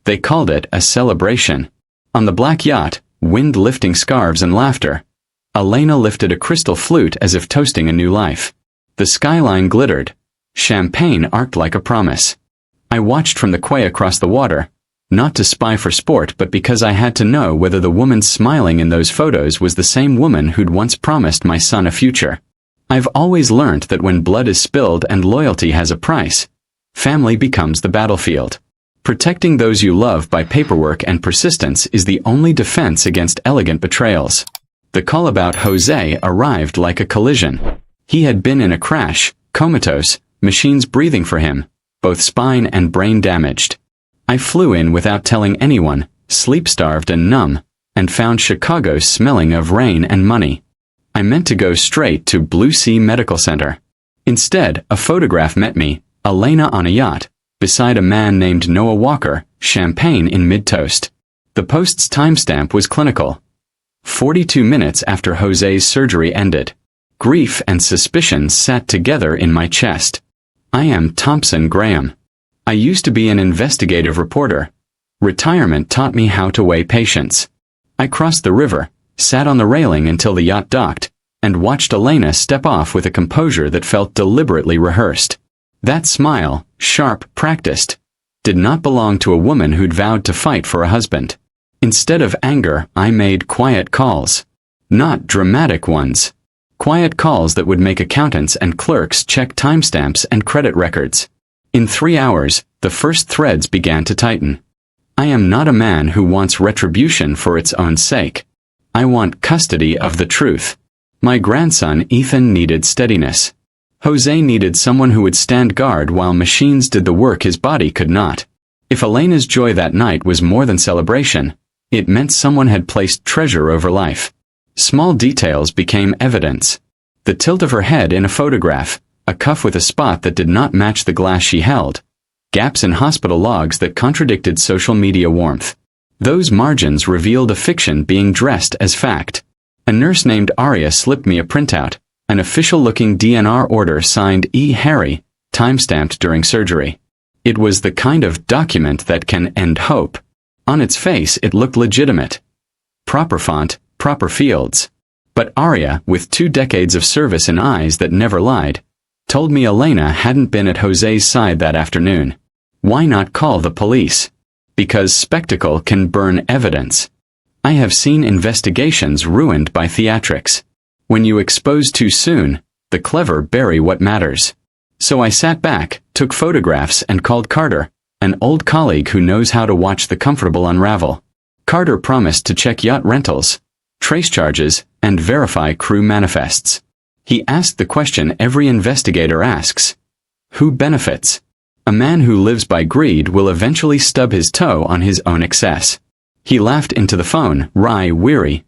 They called it a celebration. On the black yacht, wind lifting scarves and laughter, Elena lifted a crystal flute as if toasting a new life. The skyline glittered. Champagne arced like a promise. I watched from the quay across the water, not to spy for sport but because I had to know whether the woman smiling in those photos was the same woman who'd once promised my son a future. I've always learned that when blood is spilled and loyalty has a price, family becomes the battlefield. Protecting those you love by paperwork and persistence is the only defense against elegant betrayals. The call about Jose arrived like a collision. He had been in a crash, comatose, machines breathing for him, both spine and brain damaged. I flew in without telling anyone, sleep-starved and numb, and found Chicago smelling of rain and money. I meant to go straight to Blue Sea Medical Center. Instead, a photograph met me, Elena on a yacht, beside a man named Noah Walker, champagne in mid-toast. The post's timestamp was clinical. 42 minutes after Jose's surgery ended. Grief and suspicion sat together in my chest. I am Thompson Graham. I used to be an investigative reporter. Retirement taught me how to weigh patience. I crossed the river, sat on the railing until the yacht docked, and watched Elena step off with a composure that felt deliberately rehearsed. That smile, sharp, practiced, did not belong to a woman who'd vowed to fight for a husband. Instead of anger, I made quiet calls. Not dramatic ones. Quiet calls that would make accountants and clerks check timestamps and credit records. In 3 hours, the first threads began to tighten. I am not a man who wants retribution for its own sake. I want custody of the truth. My grandson Ethan needed steadiness. Jose needed someone who would stand guard while machines did the work his body could not. If Elena's joy that night was more than celebration, it meant someone had placed treasure over life. Small details became evidence. The tilt of her head in a photograph, a cuff with a spot that did not match the glass she held, gaps in hospital logs that contradicted social media warmth. Those margins revealed a fiction being dressed as fact. A nurse named Aria slipped me a printout, an official-looking DNR order signed E. Harry, timestamped during surgery. It was the kind of document that can end hope. On its face it looked legitimate. Proper font, proper fields. But Aria, with 2 decades of service and eyes that never lied, told me Elena hadn't been at Jose's side that afternoon. Why not call the police? Because spectacle can burn evidence. I have seen investigations ruined by theatrics. When you expose too soon, the clever bury what matters. So I sat back, took photographs and called Carter, an old colleague who knows how to watch the comfortable unravel. Carter promised to check yacht rentals, trace charges, and verify crew manifests. He asked the question every investigator asks. Who benefits? A man who lives by greed will eventually stub his toe on his own excess. He laughed into the phone, wry, weary.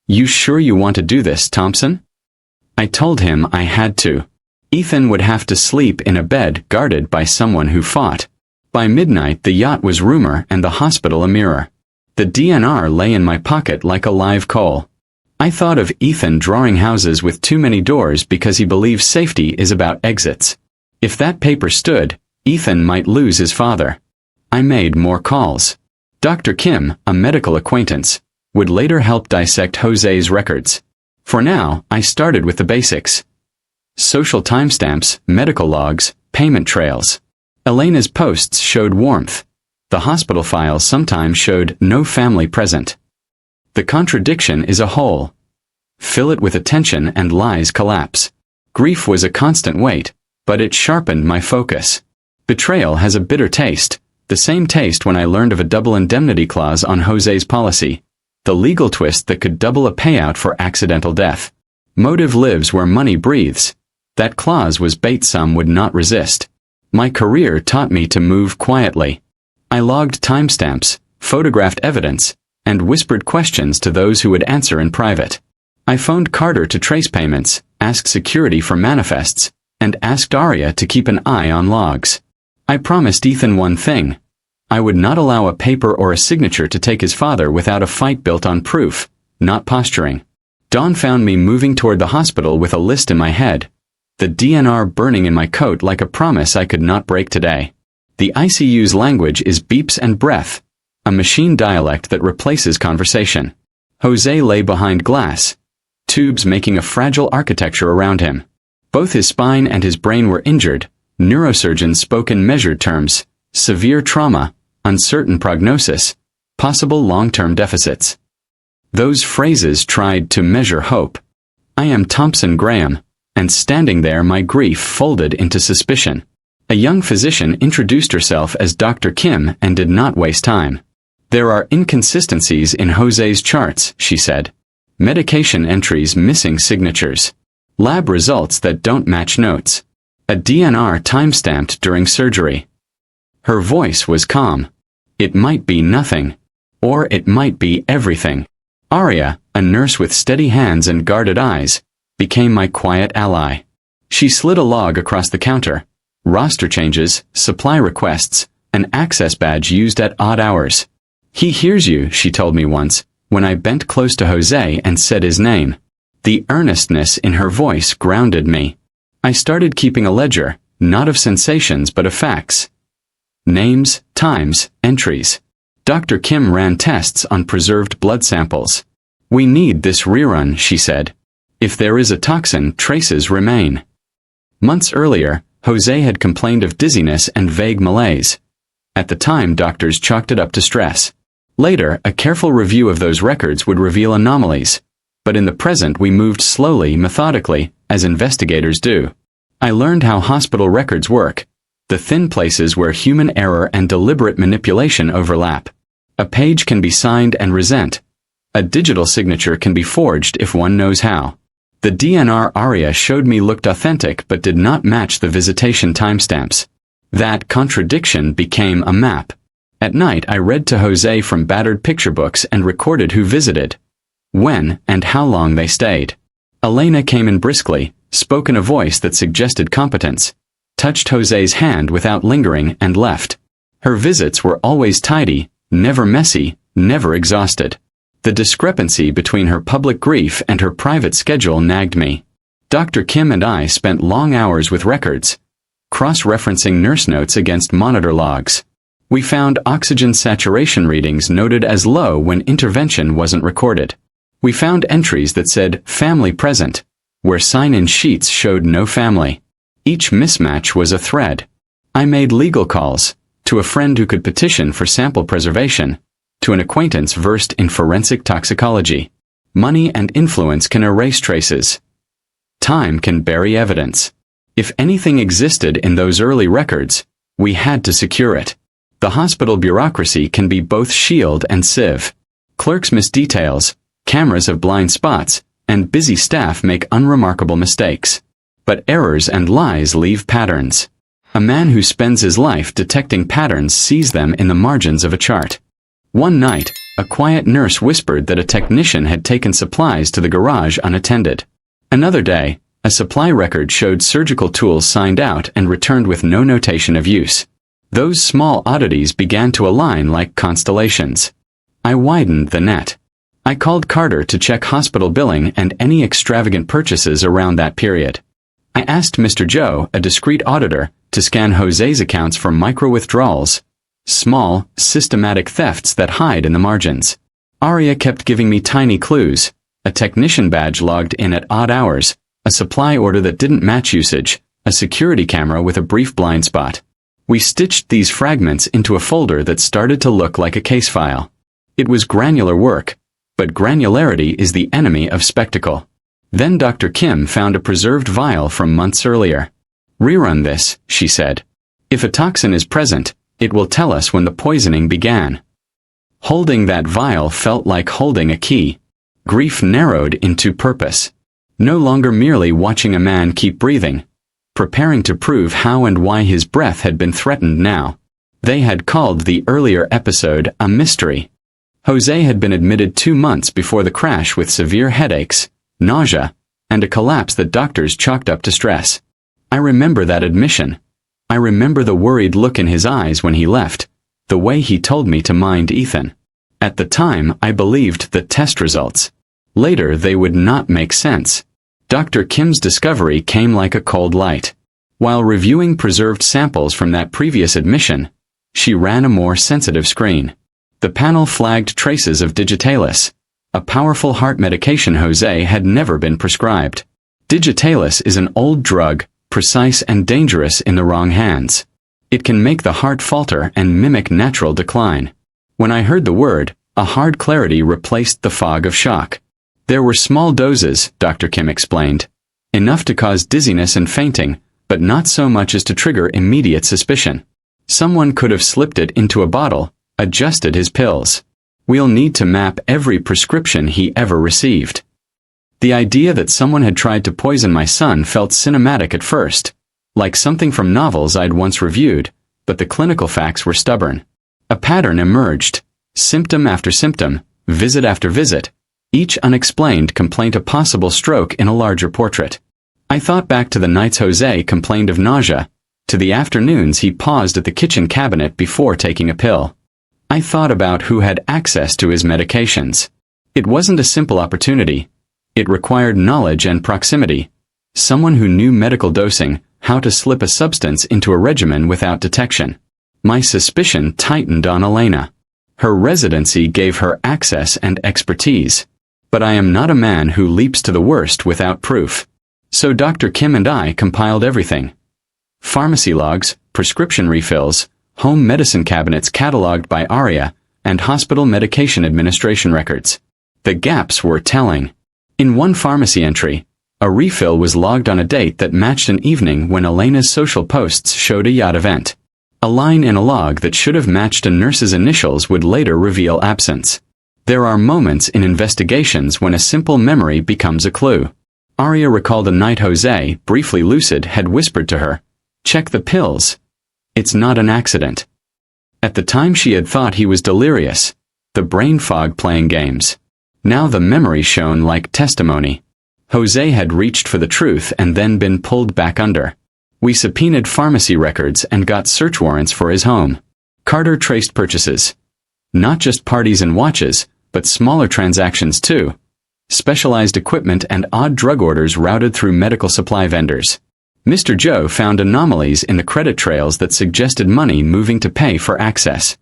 You sure you want to do this, Thompson? I told him I had to. Ethan would have to sleep in a bed guarded by someone who fought. By midnight the yacht was rumor and the hospital a mirror. The DNR lay in my pocket like a live coal. I thought of Ethan drawing houses with too many doors because he believes safety is about exits. If that paper stood, Ethan might lose his father. I made more calls. Dr. Kim, a medical acquaintance, would later help dissect Jose's records. For now, I started with the basics. Social timestamps, medical logs, payment trails. Elena's posts showed warmth. The hospital files sometimes showed no family present. The contradiction is a hole. Fill it with attention and lies collapse. Grief was a constant weight, but it sharpened my focus. Betrayal has a bitter taste, the same taste when I learned of a double indemnity clause on Jose's policy, the legal twist that could double a payout for accidental death. Motive lives where money breathes. That clause was bait some would not resist. My career taught me to move quietly. I logged timestamps, photographed evidence, and whispered questions to those who would answer in private. I phoned Carter to trace payments, asked security for manifests, and asked Aria to keep an eye on logs. I promised Ethan one thing. I would not allow a paper or a signature to take his father without a fight built on proof, not posturing. Dawn found me moving toward the hospital with a list in my head. The DNR burning in my coat like a promise I could not break today. The ICU's language is beeps and breath, a machine dialect that replaces conversation. Jose lay behind glass, tubes making a fragile architecture around him. Both his spine and his brain were injured. Neurosurgeons spoke in measured terms: severe trauma, uncertain prognosis, possible long-term deficits. Those phrases tried to measure hope. I am Thompson Graham, and standing there my grief folded into suspicion. A young physician introduced herself as Dr. Kim and did not waste time. There are inconsistencies in Jose's charts, she said. Medication entries missing signatures. Lab results that don't match notes. A DNR time-stamped during surgery. Her voice was calm. It might be nothing. Or it might be everything. Aria, a nurse with steady hands and guarded eyes, became my quiet ally. She slid a log across the counter. Roster changes, supply requests, an access badge used at odd hours. He hears you, she told me once, when I bent close to Jose and said his name. The earnestness in her voice grounded me. I started keeping a ledger, not of sensations but of facts. Names, times, entries. Dr. Kim ran tests on preserved blood samples. We need this rerun, she said. If there is a toxin, traces remain. Months earlier, Jose had complained of dizziness and vague malaise. At the time, doctors chalked it up to stress. Later, a careful review of those records would reveal anomalies. But in the present we moved slowly, methodically, as investigators do. I learned how hospital records work. The thin places where human error and deliberate manipulation overlap. A page can be signed and resent. A digital signature can be forged if one knows how. The DNR aria showed me looked authentic but did not match the visitation timestamps. That contradiction became a map. At night I read to Jose from battered picture books and recorded who visited, when, and how long they stayed. Elena came in briskly, spoke in a voice that suggested competence, touched Jose's hand without lingering, and left. Her visits were always tidy, never messy, never exhausted. The discrepancy between her public grief and her private schedule nagged me. Dr. Kim and I spent long hours with records, cross-referencing nurse notes against monitor logs. We found oxygen saturation readings noted as low when intervention wasn't recorded. We found entries that said family present, where sign-in sheets showed no family. Each mismatch was a thread. I made legal calls, to a friend who could petition for sample preservation, to an acquaintance versed in forensic toxicology. Money and influence can erase traces. Time can bury evidence. If anything existed in those early records, we had to secure it. The hospital bureaucracy can be both shield and sieve. Clerks miss details, cameras have blind spots, and busy staff make unremarkable mistakes. But errors and lies leave patterns. A man who spends his life detecting patterns sees them in the margins of a chart. One night, a quiet nurse whispered that a technician had taken supplies to the garage unattended. Another day, a supply record showed surgical tools signed out and returned with no notation of use. Those small oddities began to align like constellations. I widened the net. I called Carter to check hospital billing and any extravagant purchases around that period. I asked Mr. Joe, a discreet auditor, to scan Jose's accounts for micro-withdrawals, small, systematic thefts that hide in the margins. Aria kept giving me tiny clues: a technician badge logged in at odd hours, a supply order that didn't match usage, a security camera with a brief blind spot. We stitched these fragments into a folder that started to look like a case file. It was granular work, but granularity is the enemy of spectacle. Then Dr. Kim found a preserved vial from months earlier. "Rerun this," she said. "If a toxin is present, it will tell us when the poisoning began." Holding that vial felt like holding a key. Grief narrowed into purpose. No longer merely watching a man keep breathing, preparing to prove how and why his breath had been threatened now. They had called the earlier episode a mystery. Jose had been admitted 2 months before the crash with severe headaches, nausea, and a collapse that doctors chalked up to stress. I remember that admission. I remember the worried look in his eyes when he left, the way he told me to mind Ethan. At the time, I believed the test results. Later, they would not make sense. Dr. Kim's discovery came like a cold light. While reviewing preserved samples from that previous admission, she ran a more sensitive screen. The panel flagged traces of digitalis, a powerful heart medication Jose had never been prescribed. Digitalis is an old drug, precise and dangerous in the wrong hands. It can make the heart falter and mimic natural decline. When I heard the word, a hard clarity replaced the fog of shock. There were small doses, Dr. Kim explained. Enough to cause dizziness and fainting, but not so much as to trigger immediate suspicion. Someone could have slipped it into a bottle, adjusted his pills. We'll need to map every prescription he ever received. The idea that someone had tried to poison my son felt cinematic at first, like something from novels I'd once reviewed, but the clinical facts were stubborn. A pattern emerged. Symptom after symptom, visit after visit, each unexplained complaint a possible stroke in a larger portrait. I thought back to the nights Jose complained of nausea, to the afternoons he paused at the kitchen cabinet before taking a pill. I thought about who had access to his medications. It wasn't a simple opportunity. It required knowledge and proximity. Someone who knew medical dosing, how to slip a substance into a regimen without detection. My suspicion tightened on Elena. Her residency gave her access and expertise. But I am not a man who leaps to the worst without proof. So Dr. Kim and I compiled everything. Pharmacy logs, prescription refills, home medicine cabinets cataloged by ARIA, and hospital medication administration records. The gaps were telling. In one pharmacy entry, a refill was logged on a date that matched an evening when Elena's social posts showed a yacht event. A line in a log that should have matched a nurse's initials would later reveal absence. There are moments in investigations when a simple memory becomes a clue. Aria recalled a night Jose, briefly lucid, had whispered to her, "Check the pills. It's not an accident." At the time she had thought he was delirious, the brain fog playing games. Now the memory shone like testimony. Jose had reached for the truth and then been pulled back under. We subpoenaed pharmacy records and got search warrants for his home. Carter traced purchases. Not just parties and watches, but smaller transactions too. Specialized equipment and odd drug orders routed through medical supply vendors. Mr. Joe found anomalies in the credit trails that suggested money moving to pay for access.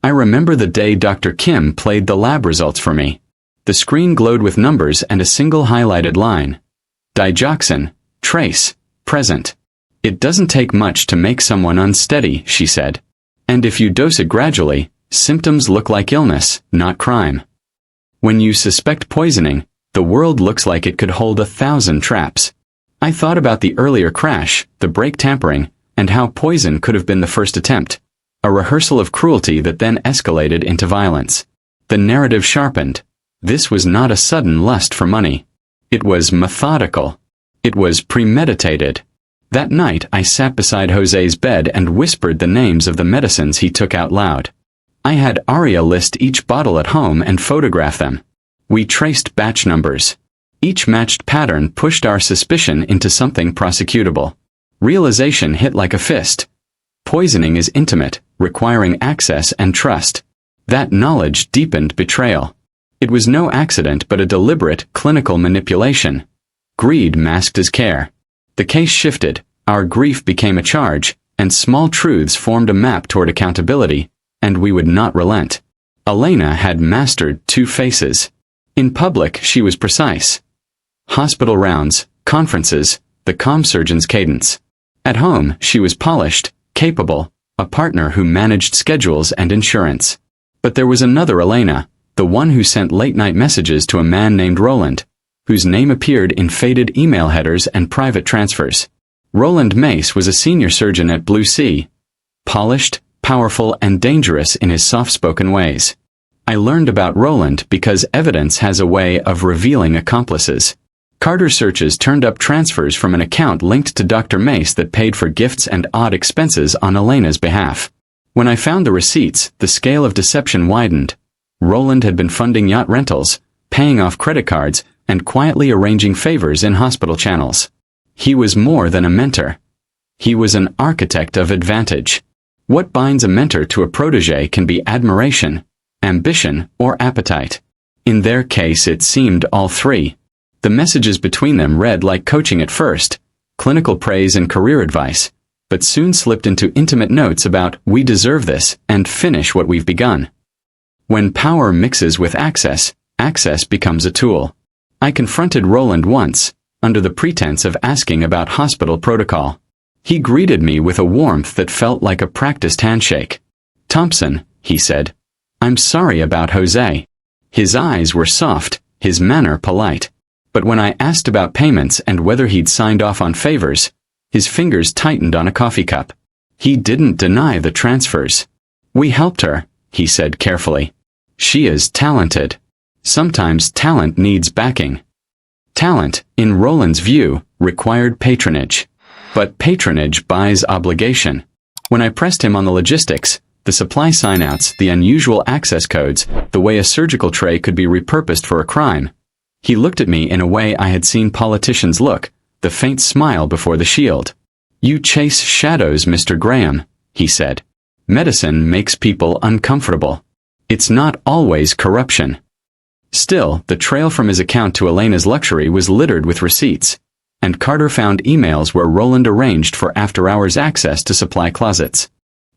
I remember the day Dr. Kim played the lab results for me. The screen glowed with numbers and a single highlighted line. Digoxin, trace, present. It doesn't take much to make someone unsteady, she said. And if you dose it gradually, symptoms look like illness, not crime. When you suspect poisoning, the world looks like it could hold 1,000 traps. I thought about the earlier crash, the brake tampering, and how poison could have been the first attempt. A rehearsal of cruelty that then escalated into violence. The narrative sharpened. This was not a sudden lust for money. It was methodical. It was premeditated. That night I sat beside Jose's bed and whispered the names of the medicines he took out loud. I had Aria list each bottle at home and photograph them. We traced batch numbers. Each matched pattern pushed our suspicion into something prosecutable. Realization hit like a fist. Poisoning is intimate, requiring access and trust. That knowledge deepened betrayal. It was no accident but a deliberate, clinical manipulation. Greed masked as care. The case shifted, our grief became a charge, and small truths formed a map toward accountability, and we would not relent. Elena had mastered 2 faces. In public, she was precise. Hospital rounds, conferences, the comm surgeon's cadence. At home, she was polished, capable, a partner who managed schedules and insurance. But there was another Elena, the one who sent late-night messages to a man named Roland, whose name appeared in faded email headers and private transfers. Roland Mace was a senior surgeon at Blue Sea. Polished, powerful, and dangerous in his soft-spoken ways. I learned about Roland because evidence has a way of revealing accomplices. Carter searches turned up transfers from an account linked to Dr. Mace that paid for gifts and odd expenses on Elena's behalf. When I found the receipts, the scale of deception widened. Roland had been funding yacht rentals, paying off credit cards, and quietly arranging favors in hospital channels. He was more than a mentor. He was an architect of advantage. What binds a mentor to a protege can be admiration, ambition, or appetite. In their case it seemed all 3. The messages between them read like coaching at first, clinical praise and career advice, but soon slipped into intimate notes about "we deserve this" and "finish what we've begun." When power mixes with access, access becomes a tool. I confronted Roland once, under the pretense of asking about hospital protocol. He greeted me with a warmth that felt like a practiced handshake. "Thompson," he said, "I'm sorry about Jose." His eyes were soft, his manner polite. But when I asked about payments and whether he'd signed off on favors, his fingers tightened on a coffee cup. He didn't deny the transfers. "We helped her," he said carefully. "She is talented. Sometimes talent needs backing." Talent, in Roland's view, required patronage. But patronage buys obligation. When I pressed him on the logistics, the supply signouts, the unusual access codes, the way a surgical tray could be repurposed for a crime, he looked at me in a way I had seen politicians look, the faint smile before the shield. "You chase shadows, Mr. Graham," he said. "Medicine makes people uncomfortable. It's not always corruption." Still, the trail from his account to Elena's luxury was littered with receipts, and Carter found emails where Roland arranged for after-hours access to supply closets.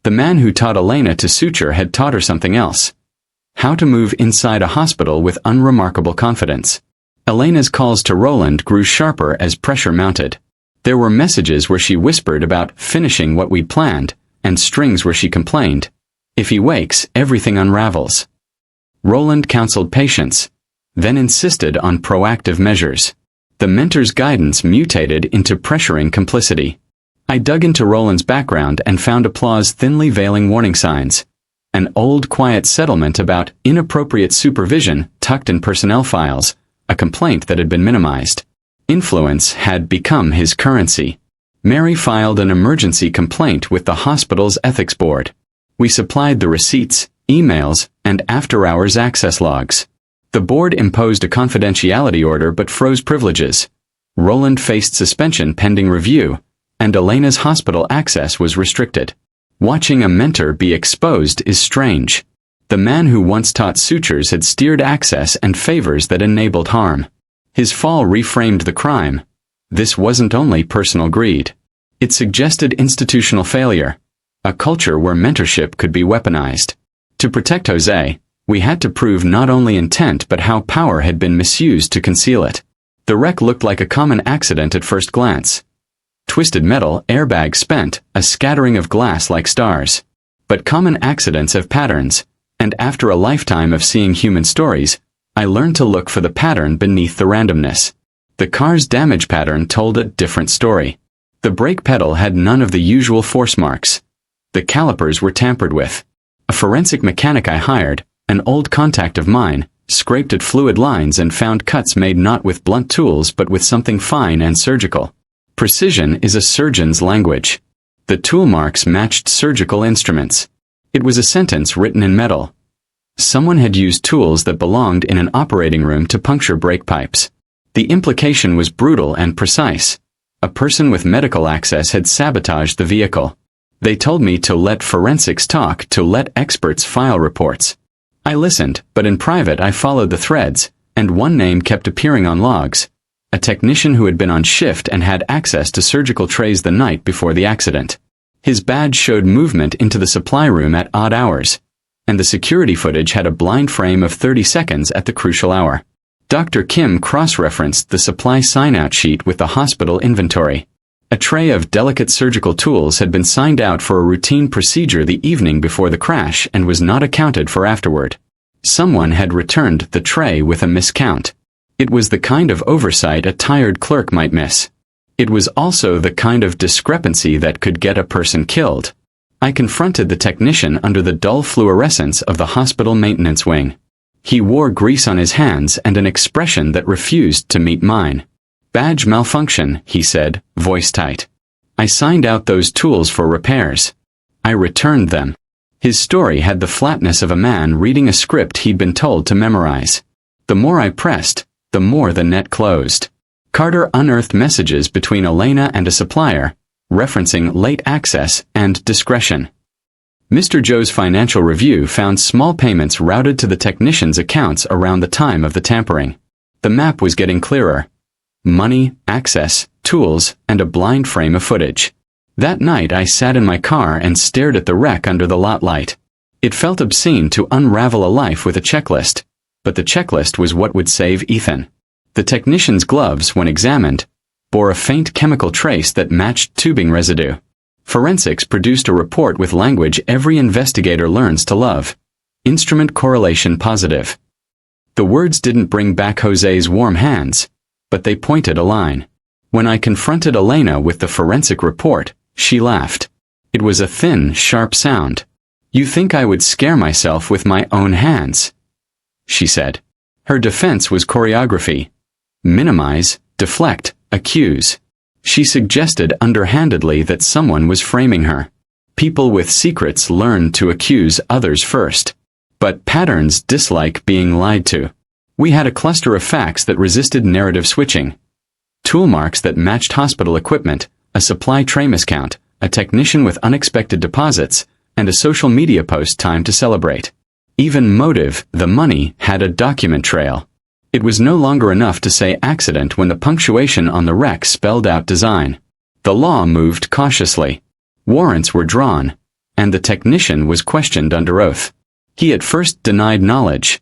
The man who taught Elena to suture had taught her something else: how to move inside a hospital with unremarkable confidence. Elena's calls to Roland grew sharper as pressure mounted. There were messages where she whispered about finishing what we'd planned, and strings where she complained, "If he wakes, everything unravels." Roland counseled patience, then insisted on proactive measures. The mentor's guidance mutated into pressuring complicity. I dug into Roland's background and found applause thinly veiling warning signs. An old quiet settlement about inappropriate supervision tucked in personnel files, a complaint that had been minimized. Influence had become his currency. Mary filed an emergency complaint with the hospital's ethics board. We supplied the receipts, emails, and after-hours access logs. The board imposed a confidentiality order but froze privileges. Roland faced suspension pending review, and Elena's hospital access was restricted. Watching a mentor be exposed is strange. The man who once taught sutures had steered access and favors that enabled harm. His fall reframed the crime. This wasn't only personal greed. It suggested institutional failure, a culture where mentorship could be weaponized. To protect Jose, we had to prove not only intent but how power had been misused to conceal it. The wreck looked like a common accident at first glance. Twisted metal, airbag spent, a scattering of glass like stars. But common accidents have patterns, and after a lifetime of seeing human stories, I learned to look for the pattern beneath the randomness. The car's damage pattern told a different story. The brake pedal had none of the usual force marks. The calipers were tampered with. A forensic mechanic I hired, an old contact of mine, scraped at fluid lines and found cuts made not with blunt tools but with something fine and surgical. Precision is a surgeon's language. The tool marks matched surgical instruments. It was a sentence written in metal. Someone had used tools that belonged in an operating room to puncture brake pipes. The implication was brutal and precise. A person with medical access had sabotaged the vehicle. They told me to let forensics talk, to let experts file reports. I listened, but in private I followed the threads, and one name kept appearing on logs. A technician who had been on shift and had access to surgical trays the night before the accident. His badge showed movement into the supply room at odd hours, and the security footage had a blind frame of 30 seconds at the crucial hour. Dr. Kim cross-referenced the supply sign-out sheet with the hospital inventory. A tray of delicate surgical tools had been signed out for a routine procedure the evening before the crash and was not accounted for afterward. Someone had returned the tray with a miscount. It was the kind of oversight a tired clerk might miss. It was also the kind of discrepancy that could get a person killed. I confronted the technician under the dull fluorescence of the hospital maintenance wing. He wore grease on his hands and an expression that refused to meet mine. "Badge malfunction," he said, voice tight. "I signed out those tools for repairs. I returned them." His story had the flatness of a man reading a script he'd been told to memorize. The more I pressed, the more the net closed. Carter unearthed messages between Elena and a supplier, referencing late access and discretion. Mr. Joe's financial review found small payments routed to the technician's accounts around the time of the tampering. The map was getting clearer. Money, access, tools, and a blind frame of footage. That night I sat in my car and stared at the wreck under the lot light. It felt obscene to unravel a life with a checklist, but the checklist was what would save Ethan. The technician's gloves, when examined, bore a faint chemical trace that matched tubing residue. Forensics produced a report with language every investigator learns to love. Instrument correlation positive. The words didn't bring back Jose's warm hands, but they pointed a line. When I confronted Elena with the forensic report, she laughed. It was a thin, sharp sound. "You think I would scare myself with my own hands?" she said. Her defense was choreography. Minimize, deflect, accuse. She suggested underhandedly that someone was framing her. People with secrets learn to accuse others first. But patterns dislike being lied to. We had a cluster of facts that resisted narrative switching. Tool marks that matched hospital equipment, a supply tray miscount, a technician with unexpected deposits, and a social media post timed to celebrate. Even motive, the money, had a document trail. It was no longer enough to say accident when the punctuation on the wreck spelled out design. The law moved cautiously. Warrants were drawn, and the technician was questioned under oath. He at first denied knowledge.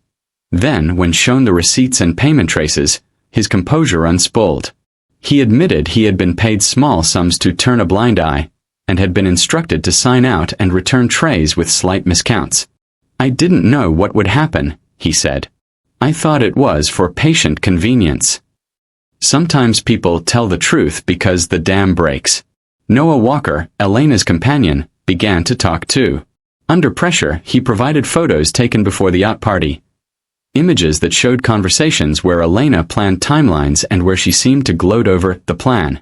Then, when shown the receipts and payment traces, his composure unspooled. He admitted he had been paid small sums to turn a blind eye, and had been instructed to sign out and return trays with slight miscounts. "I didn't know what would happen," he said. "I thought it was for patient convenience." Sometimes people tell the truth because the dam breaks. Noah Walker, Elena's companion, began to talk too. Under pressure, he provided photos taken before the yacht party. Images that showed conversations where Elena planned timelines and where she seemed to gloat over the plan.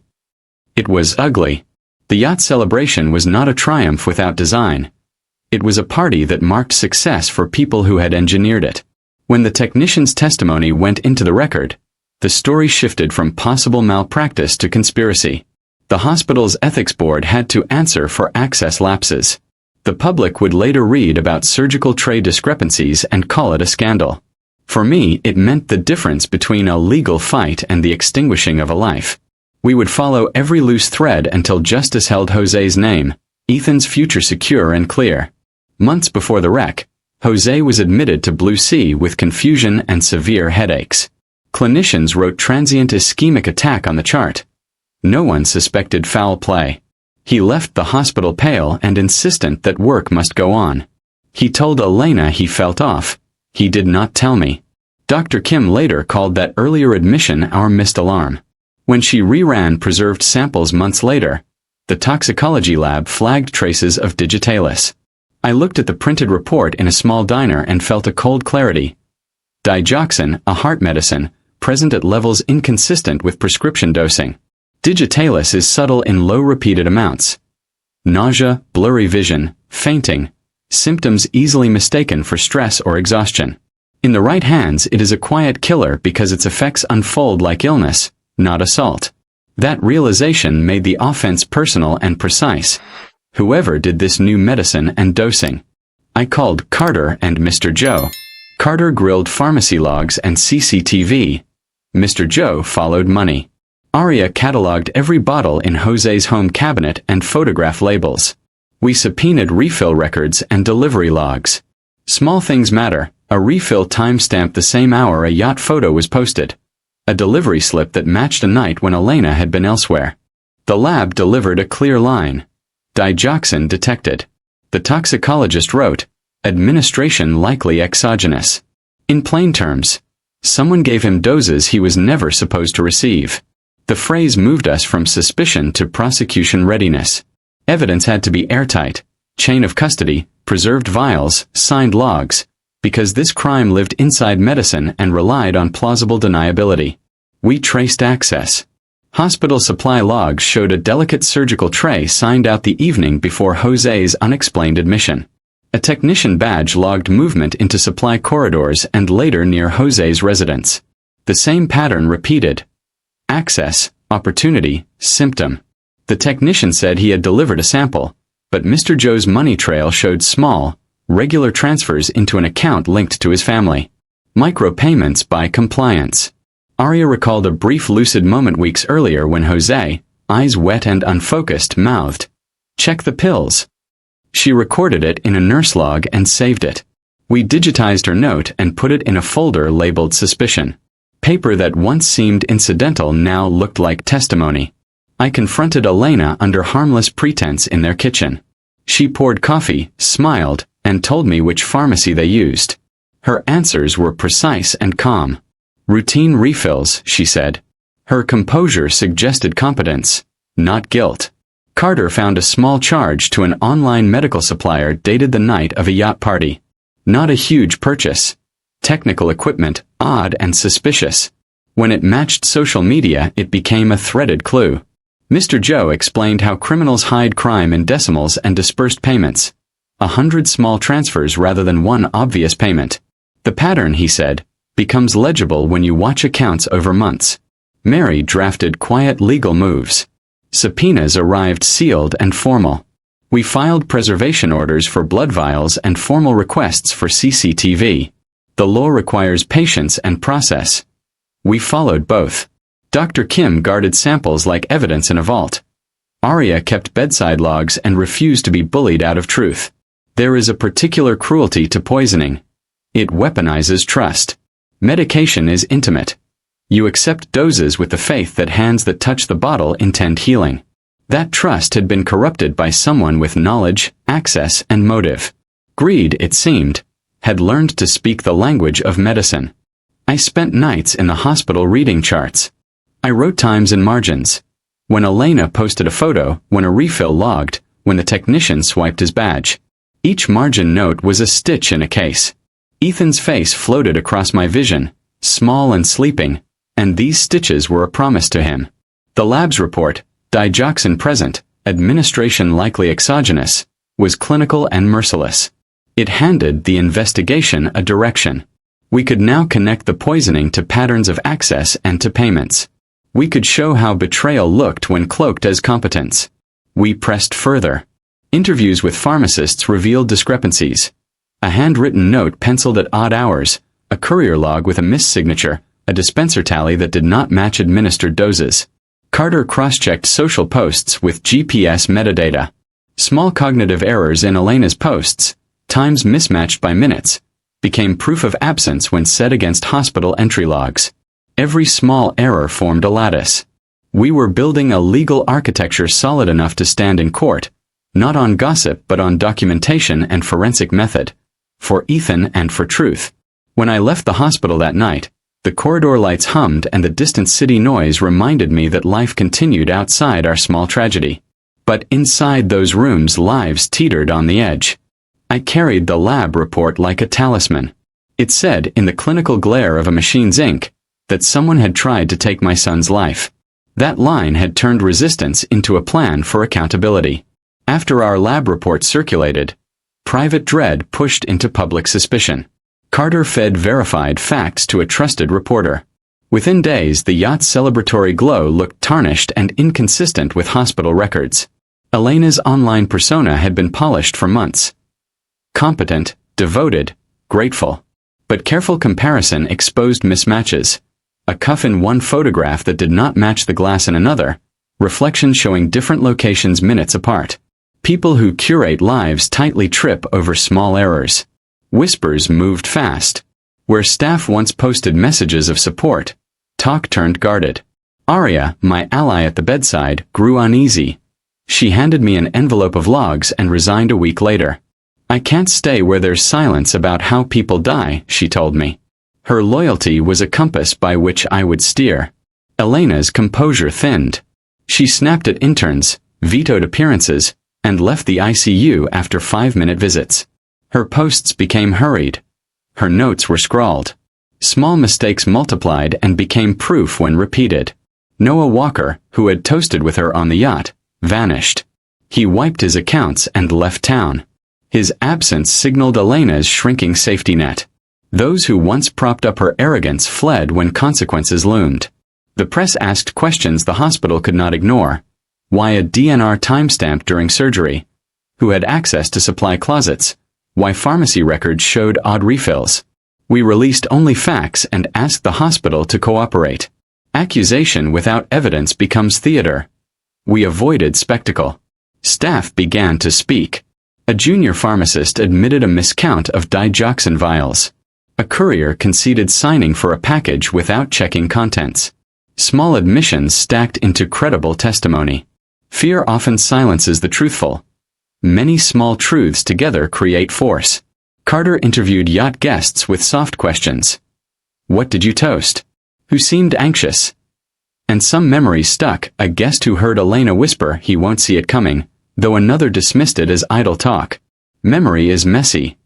It was ugly. The yacht celebration was not a triumph without design. It was a party that marked success for people who had engineered it. When the technician's testimony went into the record, the story shifted from possible malpractice to conspiracy. The hospital's ethics board had to answer for access lapses. The public would later read about surgical tray discrepancies and call it a scandal. For me, it meant the difference between a legal fight and the extinguishing of a life. We would follow every loose thread until justice held Jose's name, Ethan's future secure and clear. Months before the wreck, Jose was admitted to Blue Sea with confusion and severe headaches. Clinicians wrote transient ischemic attack on the chart. No one suspected foul play. He left the hospital pale and insistent that work must go on. He told Elena he felt off. He did not tell me. Dr. Kim later called that earlier admission our missed alarm. When she reran preserved samples months later, the toxicology lab flagged traces of digitalis. I looked at the printed report in a small diner and felt a cold clarity. Digoxin, a heart medicine, present at levels inconsistent with prescription dosing. Digitalis is subtle in low repeated amounts. Nausea, blurry vision, fainting, symptoms easily mistaken for stress or exhaustion. In the right hands, it is a quiet killer because its effects unfold like illness, not assault. That realization made the offense personal and precise. Whoever did this knew medicine and dosing. I called Carter and Mr. Joe. Carter grilled pharmacy logs and CCTV. Mr. Joe followed money. Aria cataloged every bottle in Jose's home cabinet and photograph labels. We subpoenaed refill records and delivery logs. Small things matter. A refill timestamped the same hour a yacht photo was posted. A delivery slip that matched a night when Elena had been elsewhere. The lab delivered a clear line. Digoxin detected. The toxicologist wrote, administration likely exogenous. In plain terms, someone gave him doses he was never supposed to receive. The phrase moved us from suspicion to prosecution readiness. Evidence had to be airtight, chain of custody, preserved vials, signed logs, because this crime lived inside medicine and relied on plausible deniability. We traced access. Hospital supply logs showed a delicate surgical tray signed out the evening before Jose's unexplained admission. A technician badge logged movement into supply corridors and later near Jose's residence. The same pattern repeated. Access, opportunity, symptom. The technician said he had delivered a sample, but Mr. Joe's money trail showed small, regular transfers into an account linked to his family. Micropayments by compliance. Aria recalled a brief lucid moment weeks earlier when Jose, eyes wet and unfocused, mouthed, "Check the pills." She recorded it in a nurse log and saved it. We digitized her note and put it in a folder labeled Suspicion. Paper that once seemed incidental now looked like testimony. I confronted Elena under harmless pretense in their kitchen. She poured coffee, smiled, and told me which pharmacy they used. Her answers were precise and calm. Routine refills, she said. Her composure suggested competence, not guilt. Carter found a small charge to an online medical supplier dated the night of a yacht party. Not a huge purchase. Technical equipment, odd and suspicious. When it matched social media, it became a threaded clue. Mr. Joe explained how criminals hide crime in decimals and dispersed payments. 100 small transfers rather than one obvious payment. The pattern, he said, becomes legible when you watch accounts over months. Mary drafted quiet legal moves. Subpoenas arrived sealed and formal. We filed preservation orders for blood vials and formal requests for CCTV. The law requires patience and process. We followed both. Dr. Kim guarded samples like evidence in a vault. Arya kept bedside logs and refused to be bullied out of truth. There is a particular cruelty to poisoning. It weaponizes trust. Medication is intimate. You accept doses with the faith that hands that touch the bottle intend healing. That trust had been corrupted by someone with knowledge, access, and motive. Greed, it seemed, had learned to speak the language of medicine. I spent nights in the hospital reading charts. I wrote times and margins. When Elena posted a photo, when a refill logged, when the technician swiped his badge. Each margin note was a stitch in a case. Ethan's face floated across my vision, small and sleeping, and these stitches were a promise to him. The lab's report, digoxin present, administration likely exogenous, was clinical and merciless. It handed the investigation a direction. We could now connect the poisoning to patterns of access and to payments. We could show how betrayal looked when cloaked as competence. We pressed further. Interviews with pharmacists revealed discrepancies. A handwritten note penciled at odd hours, a courier log with a missignature, a dispenser tally that did not match administered doses. Carter cross-checked social posts with GPS metadata. Small cognitive errors in Elena's posts, times mismatched by minutes, became proof of absence when set against hospital entry logs. Every small error formed a lattice. We were building a legal architecture solid enough to stand in court, not on gossip but on documentation and forensic method, for Ethan and for truth. When I left the hospital that night, the corridor lights hummed and the distant city noise reminded me that life continued outside our small tragedy. But inside those rooms lives teetered on the edge. I carried the lab report like a talisman. It said, in the clinical glare of a machine's ink, that someone had tried to take my son's life. That line had turned resistance into a plan for accountability. After our lab report circulated, private dread pushed into public suspicion. Carter fed verified facts to a trusted reporter. Within days, the yacht's celebratory glow looked tarnished and inconsistent with hospital records. Elena's online persona had been polished for months. Competent, devoted, grateful. But careful comparison exposed mismatches. A cuff in one photograph that did not match the glass in another, reflections showing different locations minutes apart. People who curate lives tightly trip over small errors. Whispers moved fast. Where staff once posted messages of support, talk turned guarded. Arya, my ally at the bedside, grew uneasy. She handed me an envelope of logs and resigned a week later. I can't stay where there's silence about how people die, she told me. Her loyalty was a compass by which I would steer. Elena's composure thinned. She snapped at interns, vetoed appearances, and left the ICU after 5-minute visits. Her posts became hurried. Her notes were scrawled. Small mistakes multiplied and became proof when repeated. Noah Walker, who had toasted with her on the yacht, vanished. He wiped his accounts and left town. His absence signaled Elena's shrinking safety net. Those who once propped up her arrogance fled when consequences loomed. The press asked questions the hospital could not ignore. Why a DNR timestamp during surgery? Who had access to supply closets? Why pharmacy records showed odd refills? We released only facts and asked the hospital to cooperate. Accusation without evidence becomes theater. We avoided spectacle. Staff began to speak. A junior pharmacist admitted a miscount of digoxin vials. A courier conceded signing for a package without checking contents. Small admissions stacked into credible testimony. Fear often silences the truthful. Many small truths together create force. Carter interviewed Yacht guests with soft questions. What did you toast? Who seemed anxious? And some memories stuck, a guest who heard Elena whisper he won't see it coming, though another dismissed it as idle talk. Memory is messy.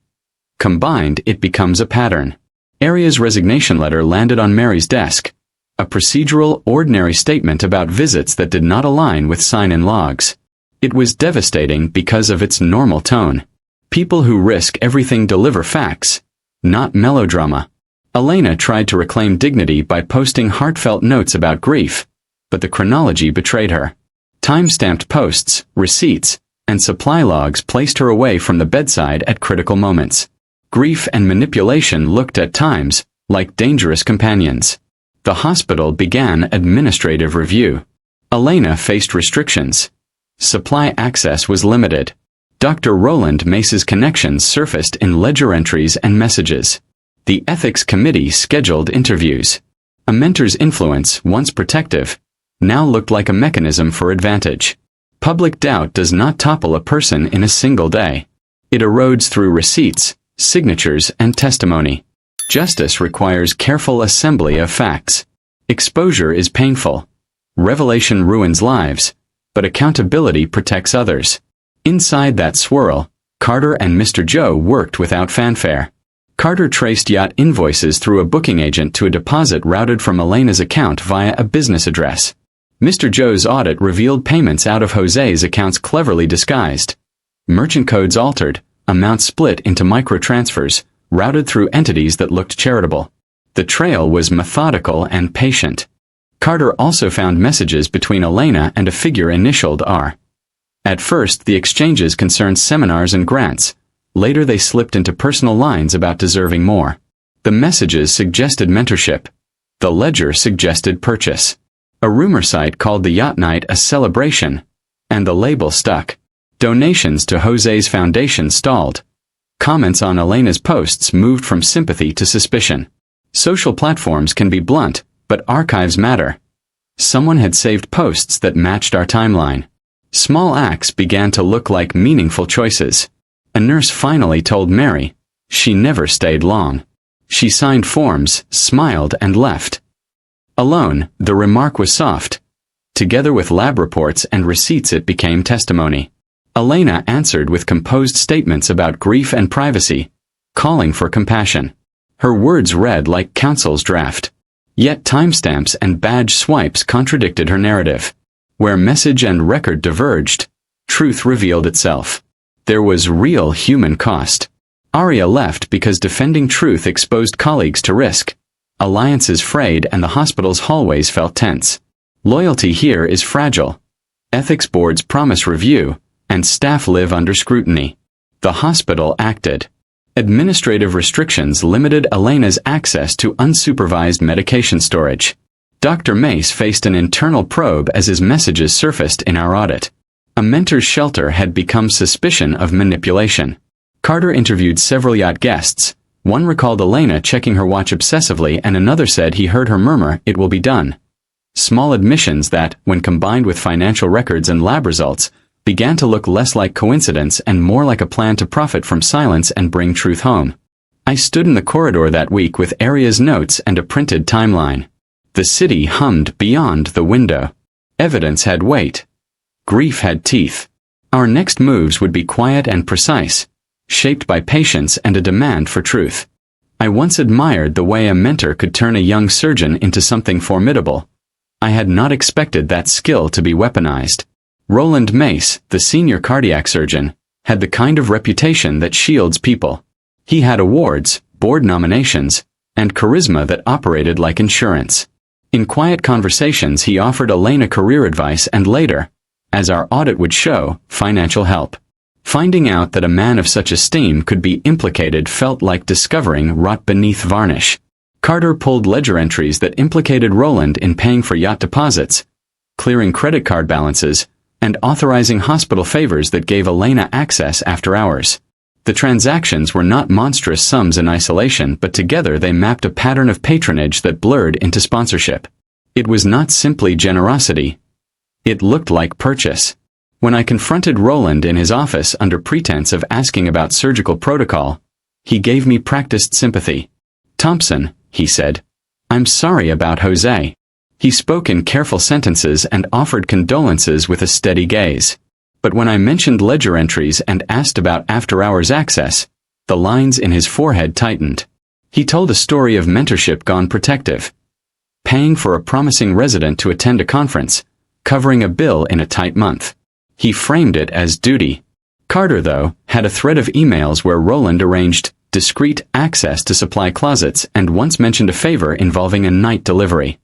Combined, it becomes a pattern. Aria's resignation letter landed on Mary's desk. A procedural, ordinary statement about visits that did not align with sign-in logs. It was devastating because of its normal tone. People who risk everything deliver facts, not melodrama. Elena tried to reclaim dignity by posting heartfelt notes about grief, but the chronology betrayed her. Time-stamped posts, receipts, and supply logs placed her away from the bedside at critical moments. Grief and manipulation looked at times like dangerous companions. The hospital began administrative review. Elena faced restrictions. Supply access was limited. Dr. Roland Mace's connections surfaced in ledger entries and messages. The ethics committee scheduled interviews. A mentor's influence, once protective, now looked like a mechanism for advantage. Public doubt does not topple a person in a single day. It erodes through receipts, signatures, and testimony. Justice requires careful assembly of facts. Exposure is painful. Revelation ruins lives, but accountability protects others. Inside that swirl, Carter and Mr. Joe worked without fanfare. Carter traced Yacht invoices through a booking agent to a deposit routed from Elena's account via a business address. Mr. Joe's audit revealed payments out of Jose's accounts cleverly disguised. Merchant codes altered, amounts split into microtransfers, routed through entities that looked charitable. The trail was methodical and patient. Carter also found messages between Elena and a figure initialed R. At first, the exchanges concerned seminars and grants. Later they slipped into personal lines about deserving more. The messages suggested mentorship. The ledger suggested purchase. A rumor site called the Yacht Night a celebration, and the label stuck. Donations to Jose's foundation stalled. Comments on Elena's posts moved from sympathy to suspicion. Social platforms can be blunt, but archives matter. Someone had saved posts that matched our timeline. Small acts began to look like meaningful choices. A nurse finally told Mary. She never stayed long. She signed forms, smiled, and left. Alone, the remark was soft. Together with lab reports and receipts it became testimony. Elena answered with composed statements about grief and privacy, calling for compassion. Her words read like counsel's draft. Yet timestamps and badge swipes contradicted her narrative. Where message and record diverged, truth revealed itself. There was real human cost. Aria left because defending truth exposed colleagues to risk. Alliances frayed and the hospital's hallways felt tense. Loyalty here is fragile. Ethics boards promise review, and staff live under scrutiny. The hospital acted. Administrative restrictions limited Elena's access to unsupervised medication storage. Dr. Mace faced an internal probe as his messages surfaced in our audit. A mentor's shelter had become suspicion of manipulation. Carter interviewed several Yacht guests. One recalled Elena checking her watch obsessively and another said he heard her murmur, "It will be done." Small admissions that, when combined with financial records and lab results, began to look less like coincidence and more like a plan to profit from silence and bring truth home. I stood in the corridor that week with Aria's notes and a printed timeline. The city hummed beyond the window. Evidence had weight. Grief had teeth. Our next moves would be quiet and precise, shaped by patience and a demand for truth. I once admired the way a mentor could turn a young surgeon into something formidable. I had not expected that skill to be weaponized. Roland Mace, the senior cardiac surgeon, had the kind of reputation that shields people. He had awards, board nominations, and charisma that operated like insurance. In quiet conversations he offered Elena career advice and later, as our audit would show, financial help. Finding out that a man of such esteem could be implicated felt like discovering rot beneath varnish. Carter pulled ledger entries that implicated Roland in paying for yacht deposits, clearing credit card balances, and authorizing hospital favors that gave Elena access after hours. The transactions were not monstrous sums in isolation, but together they mapped a pattern of patronage that blurred into sponsorship. It was not simply generosity. It looked like purchase. When I confronted Roland in his office under pretense of asking about surgical protocol, he gave me practiced sympathy. "Thompson," he said, "I'm sorry about Jose." He spoke in careful sentences and offered condolences with a steady gaze. But when I mentioned ledger entries and asked about after-hours access, the lines in his forehead tightened. He told a story of mentorship gone protective. Paying for a promising resident to attend a conference, covering a bill in a tight month. He framed it as duty. Carter, though, had a thread of emails where Roland arranged discreet access to supply closets and once mentioned a favor involving a night delivery.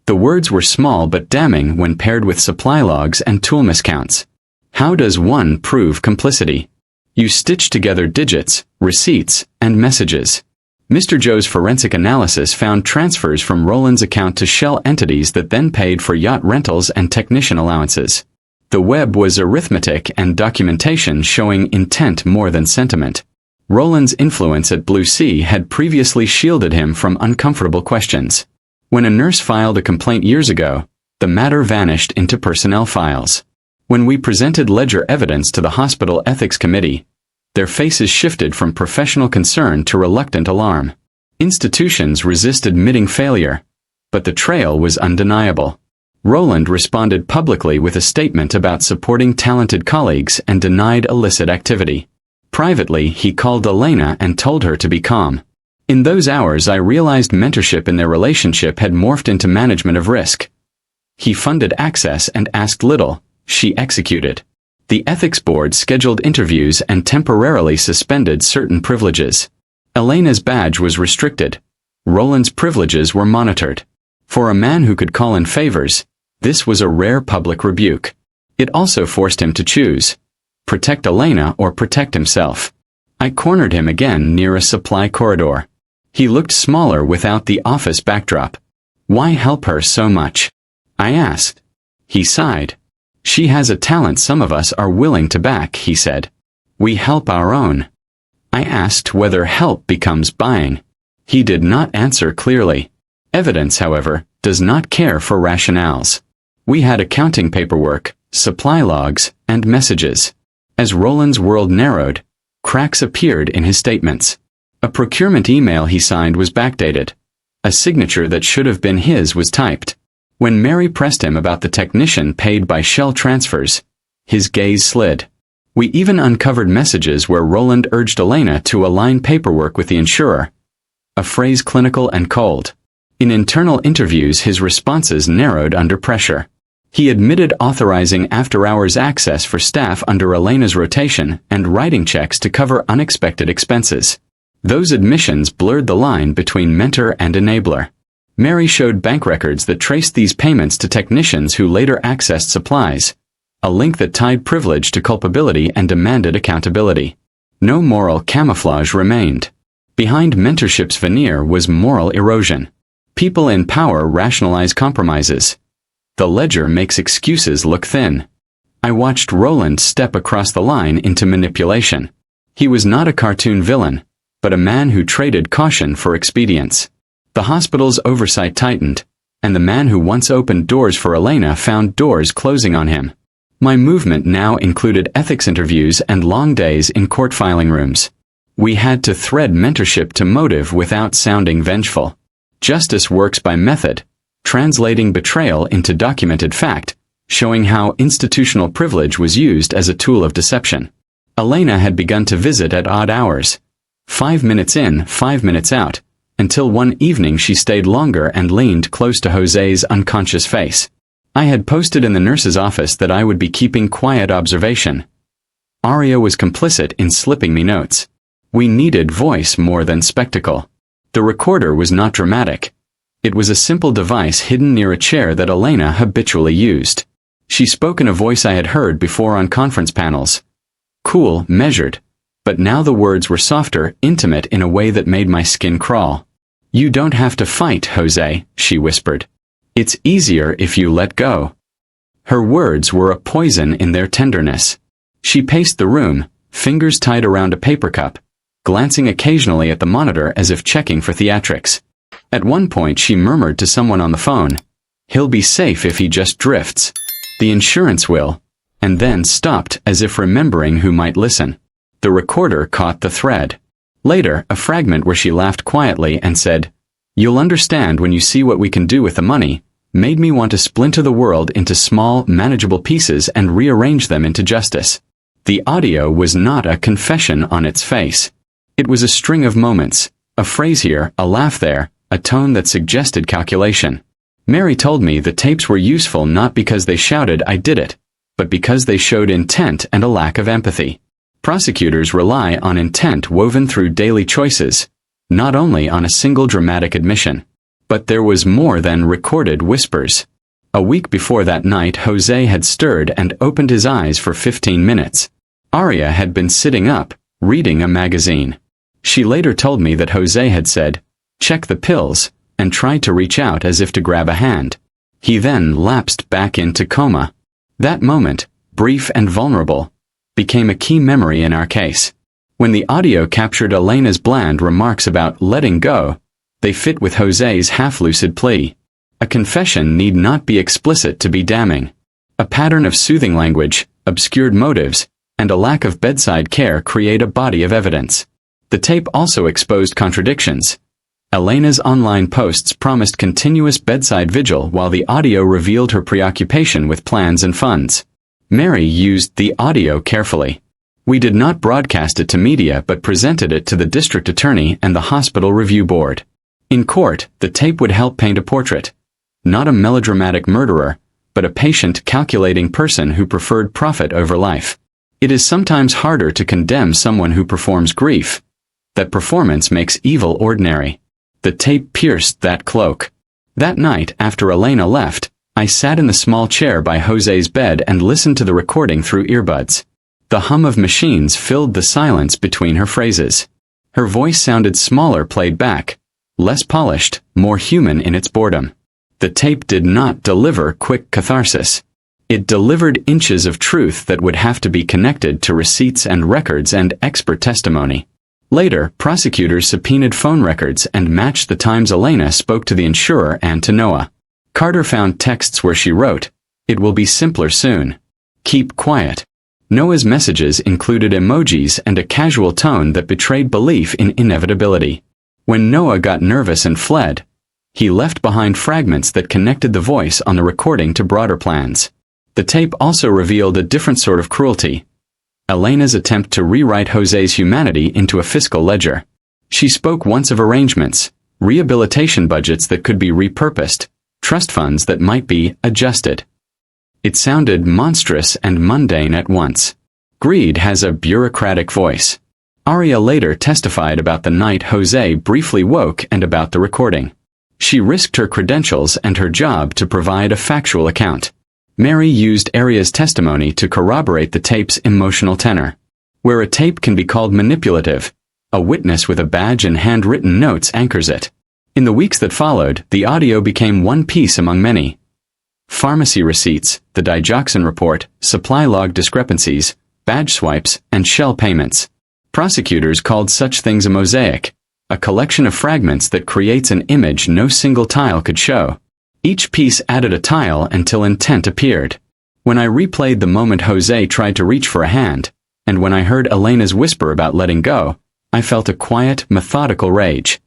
The words were small but damning when paired with supply logs and tool miscounts. How does one prove complicity? You stitch together digits, receipts, and messages. Mr. Joe's forensic analysis found transfers from Roland's account to shell entities that then paid for yacht rentals and technician allowances. The web was arithmetic and documentation showing intent more than sentiment. Roland's influence at Blue Sea had previously shielded him from uncomfortable questions. When a nurse filed a complaint years ago, the matter vanished into personnel files. When we presented ledger evidence to the hospital ethics committee, their faces shifted from professional concern to reluctant alarm. Institutions resisted admitting failure, but the trail was undeniable. Roland responded publicly with a statement about supporting talented colleagues and denied illicit activity. Privately, he called Elena and told her to be calm. In those hours I realized mentorship in their relationship had morphed into management of risk. He funded access and asked little. She executed. The ethics board scheduled interviews and temporarily suspended certain privileges. Elena's badge was restricted. Roland's privileges were monitored. For a man who could call in favors, this was a rare public rebuke. It also forced him to choose. Protect Elena or protect himself. I cornered him again near a supply corridor. He looked smaller without the office backdrop. "Why help her so much?" I asked. He sighed. "She has a talent some of us are willing to back," he said. "We help our own." I asked whether help becomes buying. He did not answer clearly. Evidence, however, does not care for rationales. We had accounting paperwork, supply logs, and messages. As Roland's world narrowed, cracks appeared in his statements. A procurement email he signed was backdated. A signature that should have been his was typed. When Mary pressed him about the technician paid by Shell transfers, his gaze slid. We even uncovered messages where Roland urged Elena to align paperwork with the insurer. A phrase clinical and cold. In internal interviews his responses narrowed under pressure. He admitted authorizing after-hours access for staff under Elena's rotation and writing checks to cover unexpected expenses. Those admissions blurred the line between mentor and enabler. Mary showed bank records that traced these payments to technicians who later accessed supplies, a link that tied privilege to culpability and demanded accountability. No moral camouflage remained. Behind mentorship's veneer was moral erosion. People in power rationalize compromises. The ledger makes excuses look thin. I watched Roland step across the line into manipulation. He was not a cartoon villain, but a man who traded caution for expedience. The hospital's oversight tightened, and the man who once opened doors for Elena found doors closing on him. My movement now included ethics interviews and long days in court filing rooms. We had to thread mentorship to motive without sounding vengeful. Justice works by method, translating betrayal into documented fact, showing how institutional privilege was used as a tool of deception. Elena had begun to visit at odd hours. 5 minutes in, 5 minutes out, until one evening she stayed longer and leaned close to Jose's unconscious face. I had posted in the nurse's office that I would be keeping quiet observation. Aria was complicit in slipping me notes. We needed voice more than spectacle. The recorder was not dramatic. It was a simple device hidden near a chair that Elena habitually used. She spoke in a voice I had heard before on conference panels. Cool, measured. But now the words were softer, intimate in a way that made my skin crawl. "You don't have to fight, Jose," she whispered. "It's easier if you let go." Her words were a poison in their tenderness. She paced the room, fingers tied around a paper cup, glancing occasionally at the monitor as if checking for theatrics. At one point she murmured to someone on the phone, "He'll be safe if he just drifts. The insurance will," and then stopped as if remembering who might listen. The recorder caught the thread. Later, a fragment where she laughed quietly and said, "You'll understand when you see what we can do with the money," made me want to splinter the world into small, manageable pieces and rearrange them into justice. The audio was not a confession on its face. It was a string of moments, a phrase here, a laugh there, a tone that suggested calculation. Mary told me the tapes were useful not because they shouted "I did it," but because they showed intent and a lack of empathy. Prosecutors rely on intent woven through daily choices, not only on a single dramatic admission. But there was more than recorded whispers. A week before that night, Jose had stirred and opened his eyes for 15 minutes. Aria had been sitting up, reading a magazine. She later told me that Jose had said, "Check the pills," and tried to reach out as if to grab a hand. He then lapsed back into coma. That moment, brief and vulnerable, became a key memory in our case. When the audio captured Elena's bland remarks about letting go, they fit with Jose's half-lucid plea. A confession need not be explicit to be damning. A pattern of soothing language, obscured motives, and a lack of bedside care create a body of evidence. The tape also exposed contradictions. Elena's online posts promised continuous bedside vigil while the audio revealed her preoccupation with plans and funds. Mary used the audio carefully. We did not broadcast it to media but presented it to the district attorney and the hospital review board. In court, the tape would help paint a portrait. Not a melodramatic murderer, but a patient, calculating person who preferred profit over life. It is sometimes harder to condemn someone who performs grief. That performance makes evil ordinary. The tape pierced that cloak. That night, after Elena left, I sat in the small chair by Jose's bed and listened to the recording through earbuds. The hum of machines filled the silence between her phrases. Her voice sounded smaller played back, less polished, more human in its boredom. The tape did not deliver quick catharsis. It delivered inches of truth that would have to be connected to receipts and records and expert testimony. Later, prosecutors subpoenaed phone records and matched the times Elena spoke to the insurer and to Noah. Carter found texts where she wrote, "It will be simpler soon. Keep quiet." Noah's messages included emojis and a casual tone that betrayed belief in inevitability. When Noah got nervous and fled, he left behind fragments that connected the voice on the recording to broader plans. The tape also revealed a different sort of cruelty. Elena's attempt to rewrite Jose's humanity into a fiscal ledger. She spoke once of arrangements, rehabilitation budgets that could be repurposed, trust funds that might be adjusted. It sounded monstrous and mundane at once. Greed has a bureaucratic voice. Aria later testified about the night Jose briefly woke and about the recording. She risked her credentials and her job to provide a factual account. Mary used Aria's testimony to corroborate the tape's emotional tenor. Where a tape can be called manipulative, a witness with a badge and handwritten notes anchors it. In the weeks that followed, the audio became one piece among many. Pharmacy receipts, the digoxin report, supply log discrepancies, badge swipes, and shell payments. Prosecutors called such things a mosaic, a collection of fragments that creates an image no single tile could show. Each piece added a tile until intent appeared. When I replayed the moment Jose tried to reach for a hand, and when I heard Elena's whisper about letting go, I felt a quiet, methodical rage.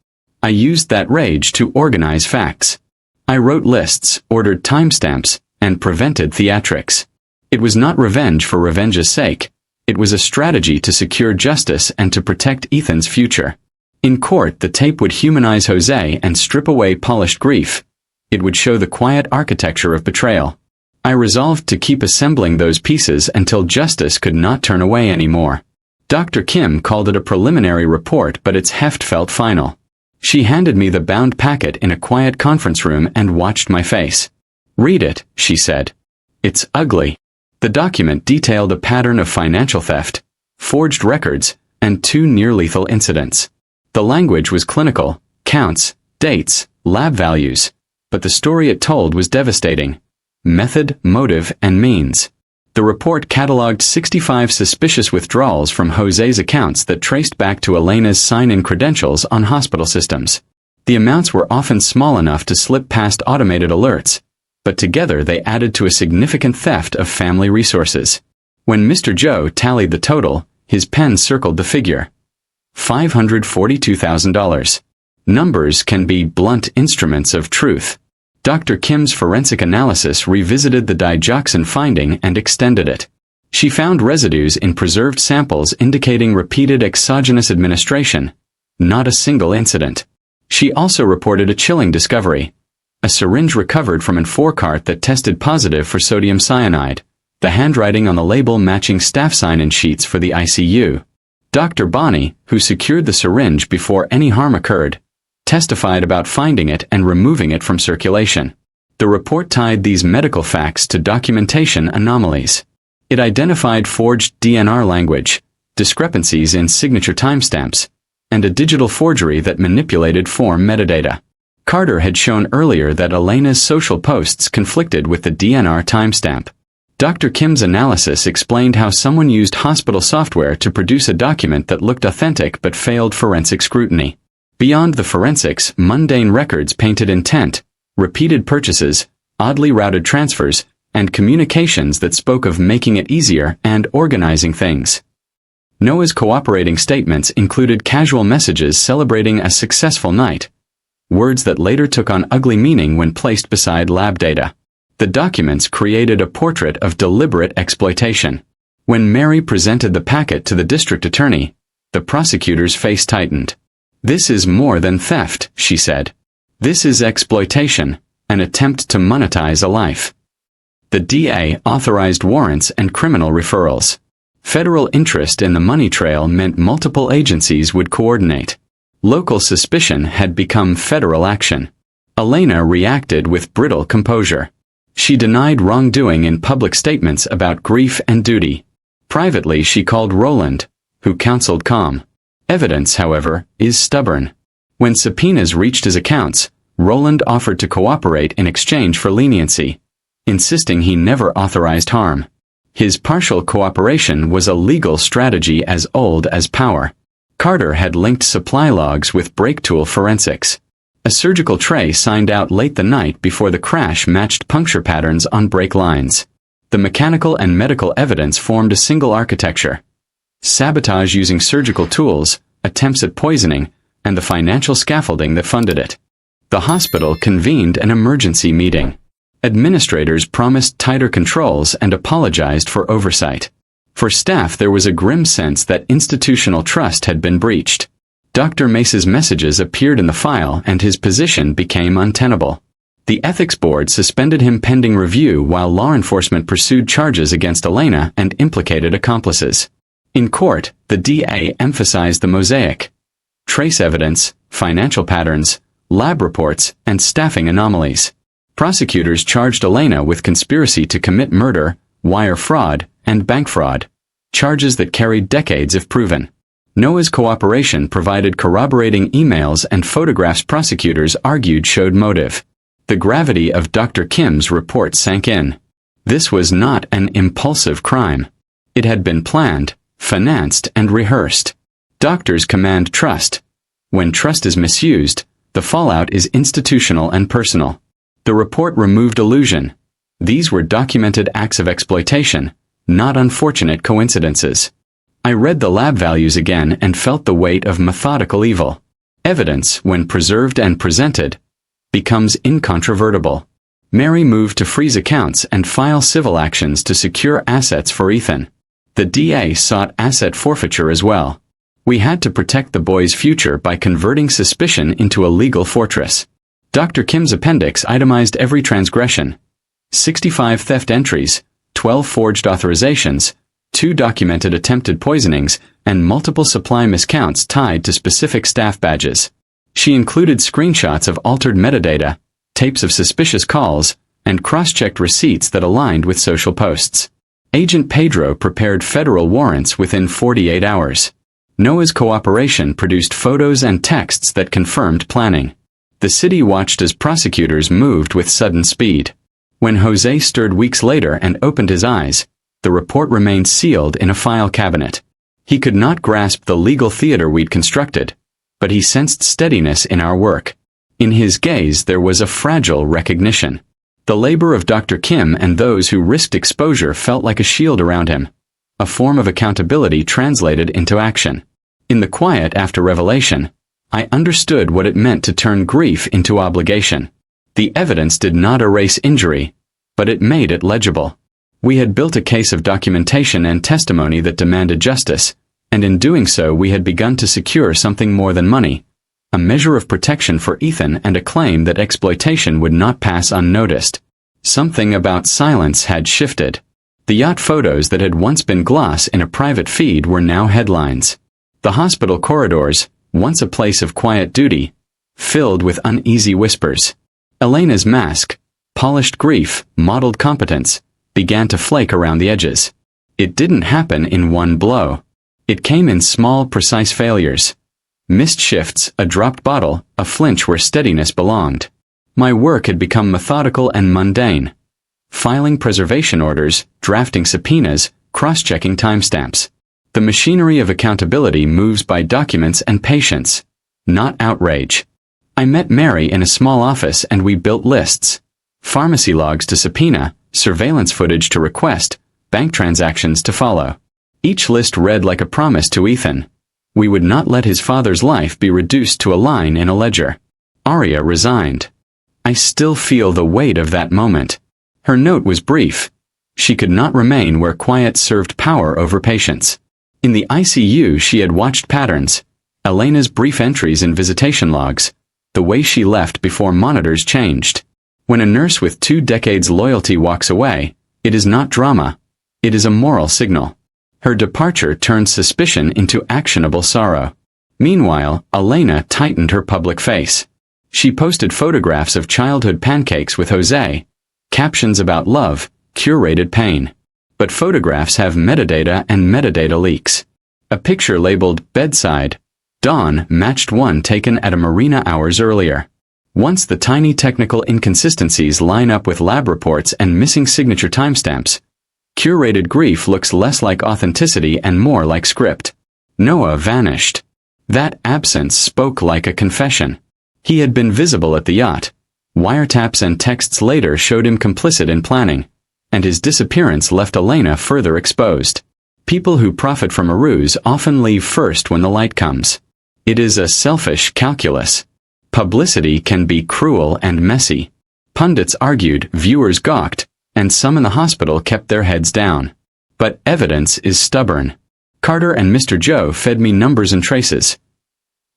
I used that rage to organize facts. I wrote lists, ordered timestamps, and prevented theatrics. It was not revenge for revenge's sake. It was a strategy to secure justice and to protect Ethan's future. In court, the tape would humanize Jose and strip away polished grief. It would show the quiet architecture of betrayal. I resolved to keep assembling those pieces until justice could not turn away anymore. Dr. Kim called it a preliminary report, but its heft felt final. She handed me the bound packet in a quiet conference room and watched my face. "Read it," she said. "It's ugly." The document detailed a pattern of financial theft, forged records, and 2 near-lethal incidents. The language was clinical, counts, dates, lab values, but the story it told was devastating. method, motive, and means. The report cataloged 65 suspicious withdrawals from Jose's accounts that traced back to Elena's sign-in credentials on hospital systems. The amounts were often small enough to slip past automated alerts, but together they added to a significant theft of family resources. When Mr. Joe tallied the total, his pen circled the figure. $542,000. Numbers can be blunt instruments of truth. Dr. Kim's forensic analysis revisited the digoxin finding and extended it. She found residues in preserved samples indicating repeated exogenous administration, not a single incident. She also reported a chilling discovery. A syringe recovered from an forecart that tested positive for sodium cyanide, the handwriting on the label matching staff sign-in sheets for the ICU. Dr. Bonney, who secured the syringe before any harm occurred, testified about finding it and removing it from circulation. The report tied these medical facts to documentation anomalies. It identified forged DNR language, discrepancies in signature timestamps, and a digital forgery that manipulated form metadata. Carter had shown earlier that Elena's social posts conflicted with the DNR timestamp. Dr. Kim's analysis explained how someone used hospital software to produce a document that looked authentic but failed forensic scrutiny. Beyond the forensics, mundane records painted intent, repeated purchases, oddly routed transfers, and communications that spoke of making it easier and organizing things. Noah's cooperating statements included casual messages celebrating a successful night, words that later took on ugly meaning when placed beside lab data. The documents created a portrait of deliberate exploitation. When Mary presented the packet to the district attorney, the prosecutor's face tightened. "This is more than theft," she said. "This is exploitation, an attempt to monetize a life." The DA authorized warrants and criminal referrals. Federal interest in the money trail meant multiple agencies would coordinate. Local suspicion had become federal action. Elena reacted with brittle composure. She denied wrongdoing in public statements about grief and duty. Privately, she called Roland, who counseled calm. Evidence, however, is stubborn. When subpoenas reached his accounts, Roland offered to cooperate in exchange for leniency, insisting he never authorized harm. His partial cooperation was a legal strategy as old as power. Carter had linked supply logs with brake tool forensics. A surgical tray signed out late the night before the crash matched puncture patterns on brake lines. The mechanical and medical evidence formed a single architecture. Sabotage using surgical tools, attempts at poisoning, and the financial scaffolding that funded it. The hospital convened an emergency meeting. Administrators promised tighter controls and apologized for oversight. For staff, there was a grim sense that institutional trust had been breached. Dr. Mace's messages appeared in the file and his position became untenable. The ethics board suspended him pending review while law enforcement pursued charges against Elena and implicated accomplices. In court, the DA emphasized the mosaic: trace evidence, financial patterns, lab reports, and staffing anomalies. Prosecutors charged Elena with conspiracy to commit murder, wire fraud, and bank fraud, charges that carried decades if proven. Noah's cooperation provided corroborating emails and photographs prosecutors argued showed motive. The gravity of Dr. Kim's report sank in. This was not an impulsive crime. It had been planned, financed, and rehearsed. Doctors command trust. When trust is misused, the fallout is institutional and personal. The report removed illusion. These were documented acts of exploitation, not unfortunate coincidences. I read the lab values again and felt the weight of methodical evil. Evidence, when preserved and presented, becomes incontrovertible. Mary moved to freeze accounts and file civil actions to secure assets for Ethan. The DA sought asset forfeiture as well. We had to protect the boy's future by converting suspicion into a legal fortress. Dr. Kim's appendix itemized every transgression. 65 theft entries, 12 forged authorizations, 2 documented attempted poisonings, and multiple supply miscounts tied to specific staff badges. She included screenshots of altered metadata, tapes of suspicious calls, and cross-checked receipts that aligned with social posts. Agent Pedro prepared federal warrants within 48 hours. Noah's cooperation produced photos and texts that confirmed planning. The city watched as prosecutors moved with sudden speed. When Jose stirred weeks later and opened his eyes, the report remained sealed in a file cabinet. He could not grasp the legal theater we'd constructed, but he sensed steadiness in our work. In his gaze there was a fragile recognition. The labor of Dr. Kim and those who risked exposure felt like a shield around him, a form of accountability translated into action. In the quiet after revelation, I understood what it meant to turn grief into obligation. The evidence did not erase injury, but it made it legible. We had built a case of documentation and testimony that demanded justice, and in doing so we had begun to secure something more than money, a measure of protection for Ethan and a claim that exploitation would not pass unnoticed. Something about silence had shifted. The yacht photos that had once been gloss in a private feed were now headlines. The hospital corridors, once a place of quiet duty, filled with uneasy whispers. Elena's mask, polished grief, modeled competence, began to flake around the edges. It didn't happen in one blow. It came in small, precise failures. Missed shifts, a dropped bottle, a flinch where steadiness belonged. My work had become methodical and mundane. Filing preservation orders, drafting subpoenas, cross-checking timestamps. The machinery of accountability moves by documents and patience, not outrage. I met Mary in a small office and we built lists. Pharmacy logs to subpoena, surveillance footage to request, bank transactions to follow. Each list read like a promise to Ethan. We would not let his father's life be reduced to a line in a ledger. Aria resigned. I still feel the weight of that moment. Her note was brief. She could not remain where quiet served power over patience. In the ICU she had watched patterns. Elena's brief entries in visitation logs. The way she left before monitors changed. When a nurse with 2 decades loyalty walks away, it is not drama. It is a moral signal. Her departure turned suspicion into actionable sorrow. Meanwhile, Elena tightened her public face. She posted photographs of childhood pancakes with Jose, captions about love, curated pain. But photographs have metadata and metadata leaks. A picture labeled bedside dawn matched one taken at a marina hours earlier. Once the tiny technical inconsistencies line up with lab reports and missing signature timestamps, curated grief looks less like authenticity and more like script. Noah vanished. That absence spoke like a confession. He had been visible at the yacht. Wiretaps and texts later showed him complicit in planning, and his disappearance left Elena further exposed. People who profit from a ruse often leave first when the light comes. It is a selfish calculus. Publicity can be cruel and messy. Pundits argued, viewers gawked, and some in the hospital kept their heads down. But evidence is stubborn. Carter and Mr. Joe fed me numbers and traces.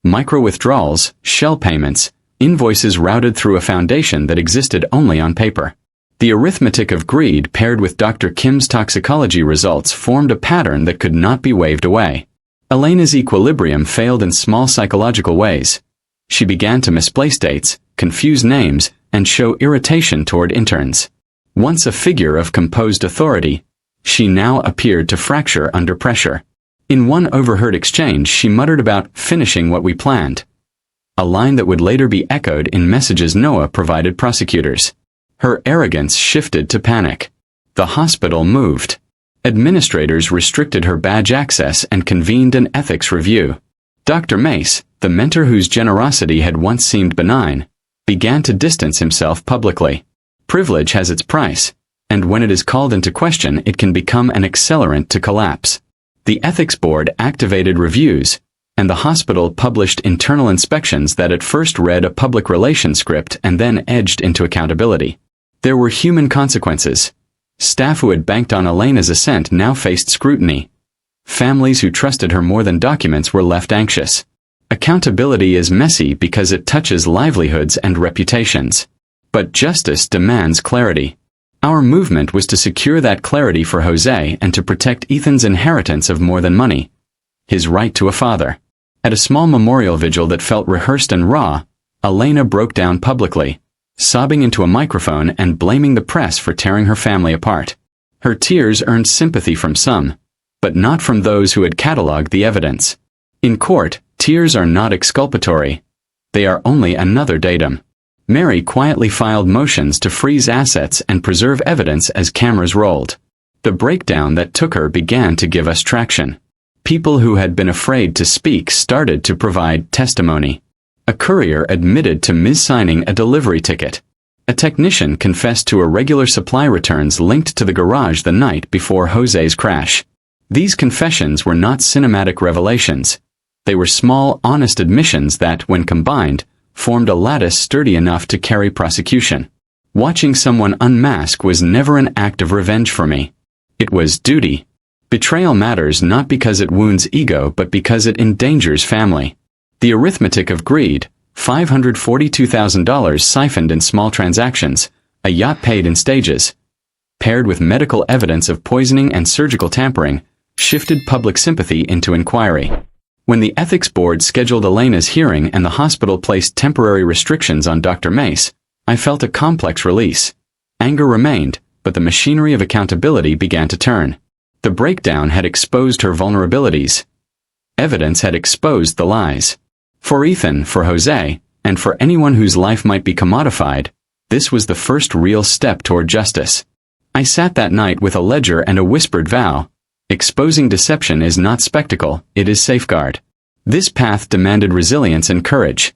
Micro-withdrawals, shell payments, invoices routed through a foundation that existed only on paper. The arithmetic of greed paired with Dr. Kim's toxicology results formed a pattern that could not be waved away. Elena's equilibrium failed in small psychological ways. She began to misplace dates, confuse names, and show irritation toward interns. Once a figure of composed authority, she now appeared to fracture under pressure. In one overheard exchange she muttered about finishing what we planned, a line that would later be echoed in messages Noah provided prosecutors. Her arrogance shifted to panic. The hospital moved. Administrators restricted her badge access and convened an ethics review. Dr. Mace, the mentor whose generosity had once seemed benign, began to distance himself publicly. Privilege has its price, and when it is called into question it can become an accelerant to collapse. The ethics board activated reviews, and the hospital published internal inspections that at first read a public relations script and then edged into accountability. There were human consequences. Staff who had banked on Elena's ascent now faced scrutiny. Families who trusted her more than documents were left anxious. Accountability is messy because it touches livelihoods and reputations. But justice demands clarity. Our movement was to secure that clarity for Jose and to protect Ethan's inheritance of more than money, his right to a father. At a small memorial vigil that felt rehearsed and raw, Elena broke down publicly, sobbing into a microphone and blaming the press for tearing her family apart. Her tears earned sympathy from some, but not from those who had catalogued the evidence. In court, tears are not exculpatory. They are only another datum. Mary quietly filed motions to freeze assets and preserve evidence as cameras rolled. The breakdown that took her began to give us traction. People who had been afraid to speak started to provide testimony. A courier admitted to mis-signing a delivery ticket. A technician confessed to irregular supply returns linked to the garage the night before Jose's crash. These confessions were not cinematic revelations. They were small, honest admissions that, when combined, formed a lattice sturdy enough to carry prosecution. Watching someone unmask was never an act of revenge for me. It was duty. Betrayal matters not because it wounds ego but because it endangers family. The arithmetic of greed, $542,000 siphoned in small transactions, a yacht paid in stages, paired with medical evidence of poisoning and surgical tampering, shifted public sympathy into inquiry. When the ethics board scheduled Elena's hearing and the hospital placed temporary restrictions on Dr. Mace, I felt a complex release. Anger remained, but the machinery of accountability began to turn. The breakdown had exposed her vulnerabilities. Evidence had exposed the lies. For Ethan, for Jose, and for anyone whose life might be commodified, this was the first real step toward justice. I sat that night with a ledger and a whispered vow. Exposing deception is not spectacle, it is safeguard. This path demanded resilience and courage.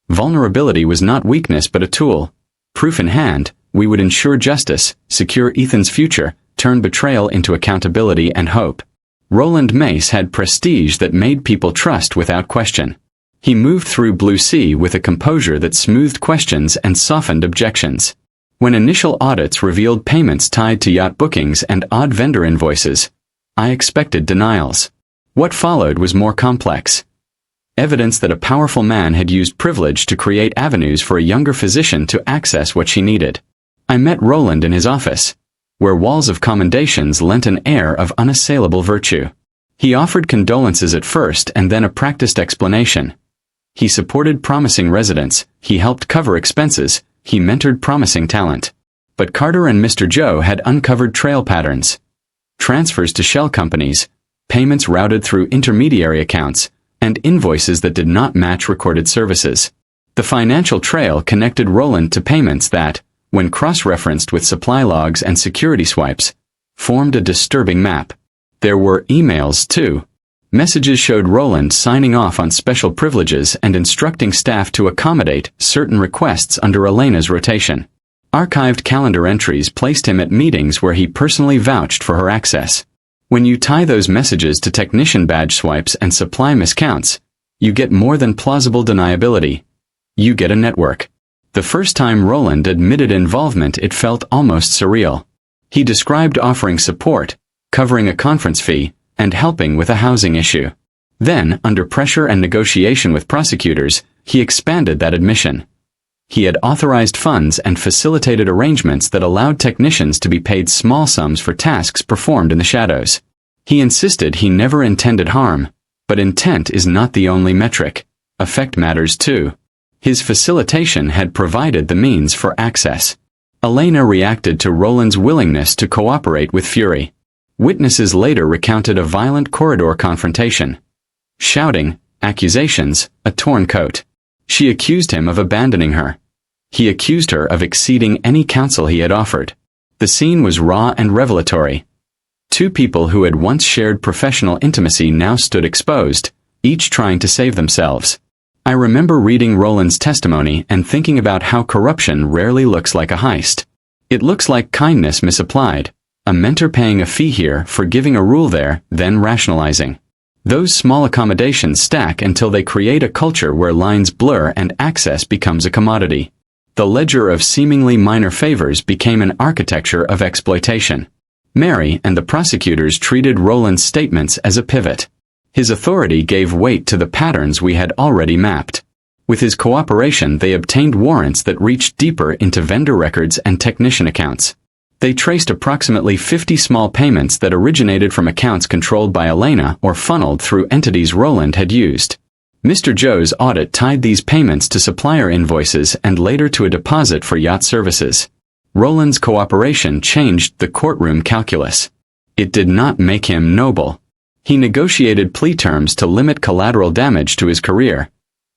Vulnerability was not weakness but a tool. Proof in hand, we would ensure justice, secure Ethan's future, turn betrayal into accountability and hope. Roland Mace had prestige that made people trust without question. He moved through Blue Sea with a composure that smoothed questions and softened objections. When initial audits revealed payments tied to yacht bookings and odd vendor invoices, I expected denials. What followed was more complex. Evidence that a powerful man had used privilege to create avenues for a younger physician to access what she needed. I met Roland in his office, where walls of commendations lent an air of unassailable virtue. He offered condolences at first and then a practiced explanation. He supported promising residents, he helped cover expenses, he mentored promising talent. But Carter and Mr. Joe had uncovered trail patterns. Transfers to shell companies, payments routed through intermediary accounts, and invoices that did not match recorded services. The financial trail connected Roland to payments that, when cross-referenced with supply logs and security swipes, formed a disturbing map. There were emails, too. Messages showed Roland signing off on special privileges and instructing staff to accommodate certain requests under Elena's rotation. Archived calendar entries placed him at meetings where he personally vouched for her access. When you tie those messages to technician badge swipes and supply miscounts, you get more than plausible deniability. You get a network. The first time Roland admitted involvement, it felt almost surreal. He described offering support, covering a conference fee, and helping with a housing issue. Then, under pressure and negotiation with prosecutors, he expanded that admission. He had authorized funds and facilitated arrangements that allowed technicians to be paid small sums for tasks performed in the shadows. He insisted he never intended harm, but intent is not the only metric. Effect matters too. His facilitation had provided the means for access. Elena reacted to Roland's willingness to cooperate with fury. Witnesses later recounted a violent corridor confrontation. Shouting, accusations, a torn coat. She accused him of abandoning her. He accused her of exceeding any counsel he had offered. The scene was raw and revelatory. Two people who had once shared professional intimacy now stood exposed, each trying to save themselves. I remember reading Roland's testimony and thinking about how corruption rarely looks like a heist. It looks like kindness misapplied, a mentor paying a fee here for giving a rule there, then rationalizing. Those small accommodations stack until they create a culture where lines blur and access becomes a commodity. The ledger of seemingly minor favors became an architecture of exploitation. Mary and the prosecutors treated Roland's statements as a pivot. His authority gave weight to the patterns we had already mapped. With his cooperation, they obtained warrants that reached deeper into vendor records and technician accounts. They traced approximately 50 small payments that originated from accounts controlled by Elena or funneled through entities Roland had used. Mr. Joe's audit tied these payments to supplier invoices and later to a deposit for yacht services. Roland's cooperation changed the courtroom calculus. It did not make him noble. He negotiated plea terms to limit collateral damage to his career,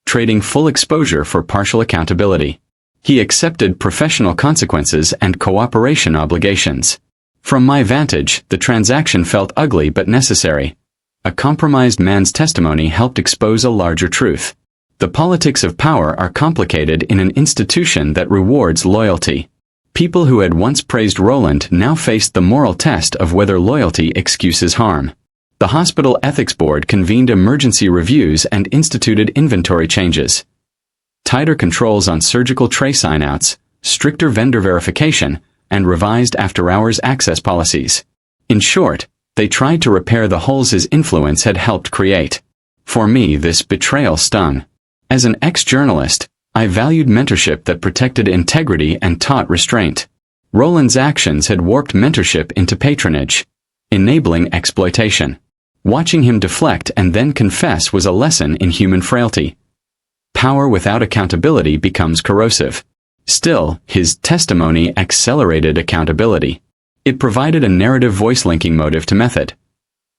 trading full exposure for partial accountability. He accepted professional consequences and cooperation obligations. From my vantage, the transaction felt ugly but necessary. A compromised man's testimony helped expose a larger truth. The politics of power are complicated in an institution that rewards loyalty. People who had once praised Roland now faced the moral test of whether loyalty excuses harm. The hospital ethics board convened emergency reviews and instituted inventory changes. Tighter controls on surgical tray sign-outs, stricter vendor verification, and revised after-hours access policies. In short, they tried to repair the holes his influence had helped create. For me, this betrayal stung. As an ex-journalist, I valued mentorship that protected integrity and taught restraint. Roland's actions had warped mentorship into patronage, enabling exploitation. Watching him deflect and then confess was a lesson in human frailty. Power without accountability becomes corrosive. Still, his testimony accelerated accountability. It provided a narrative voice-linking motive to method.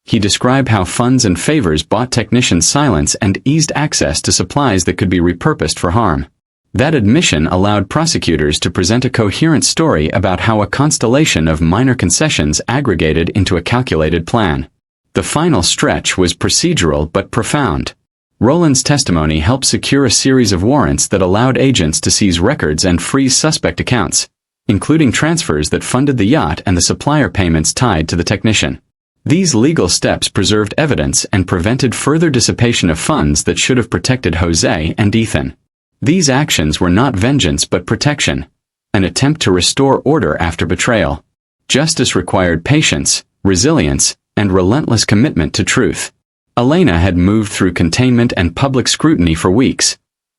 He described how funds and favors bought technicians silence and eased access to supplies that could be repurposed for harm. That admission allowed prosecutors to present a coherent story about how a constellation of minor concessions aggregated into a calculated plan. The final stretch was procedural but profound. Roland's testimony helped secure a series of warrants that allowed agents to seize records and freeze suspect accounts, including transfers that funded the yacht and the supplier payments tied to the technician. These legal steps preserved evidence and prevented further dissipation of funds that should have protected Jose and Ethan. These actions were not vengeance but protection, an attempt to restore order after betrayal. Justice required patience, resilience, and relentless commitment to truth. Elena had moved through containment and public scrutiny for weeks.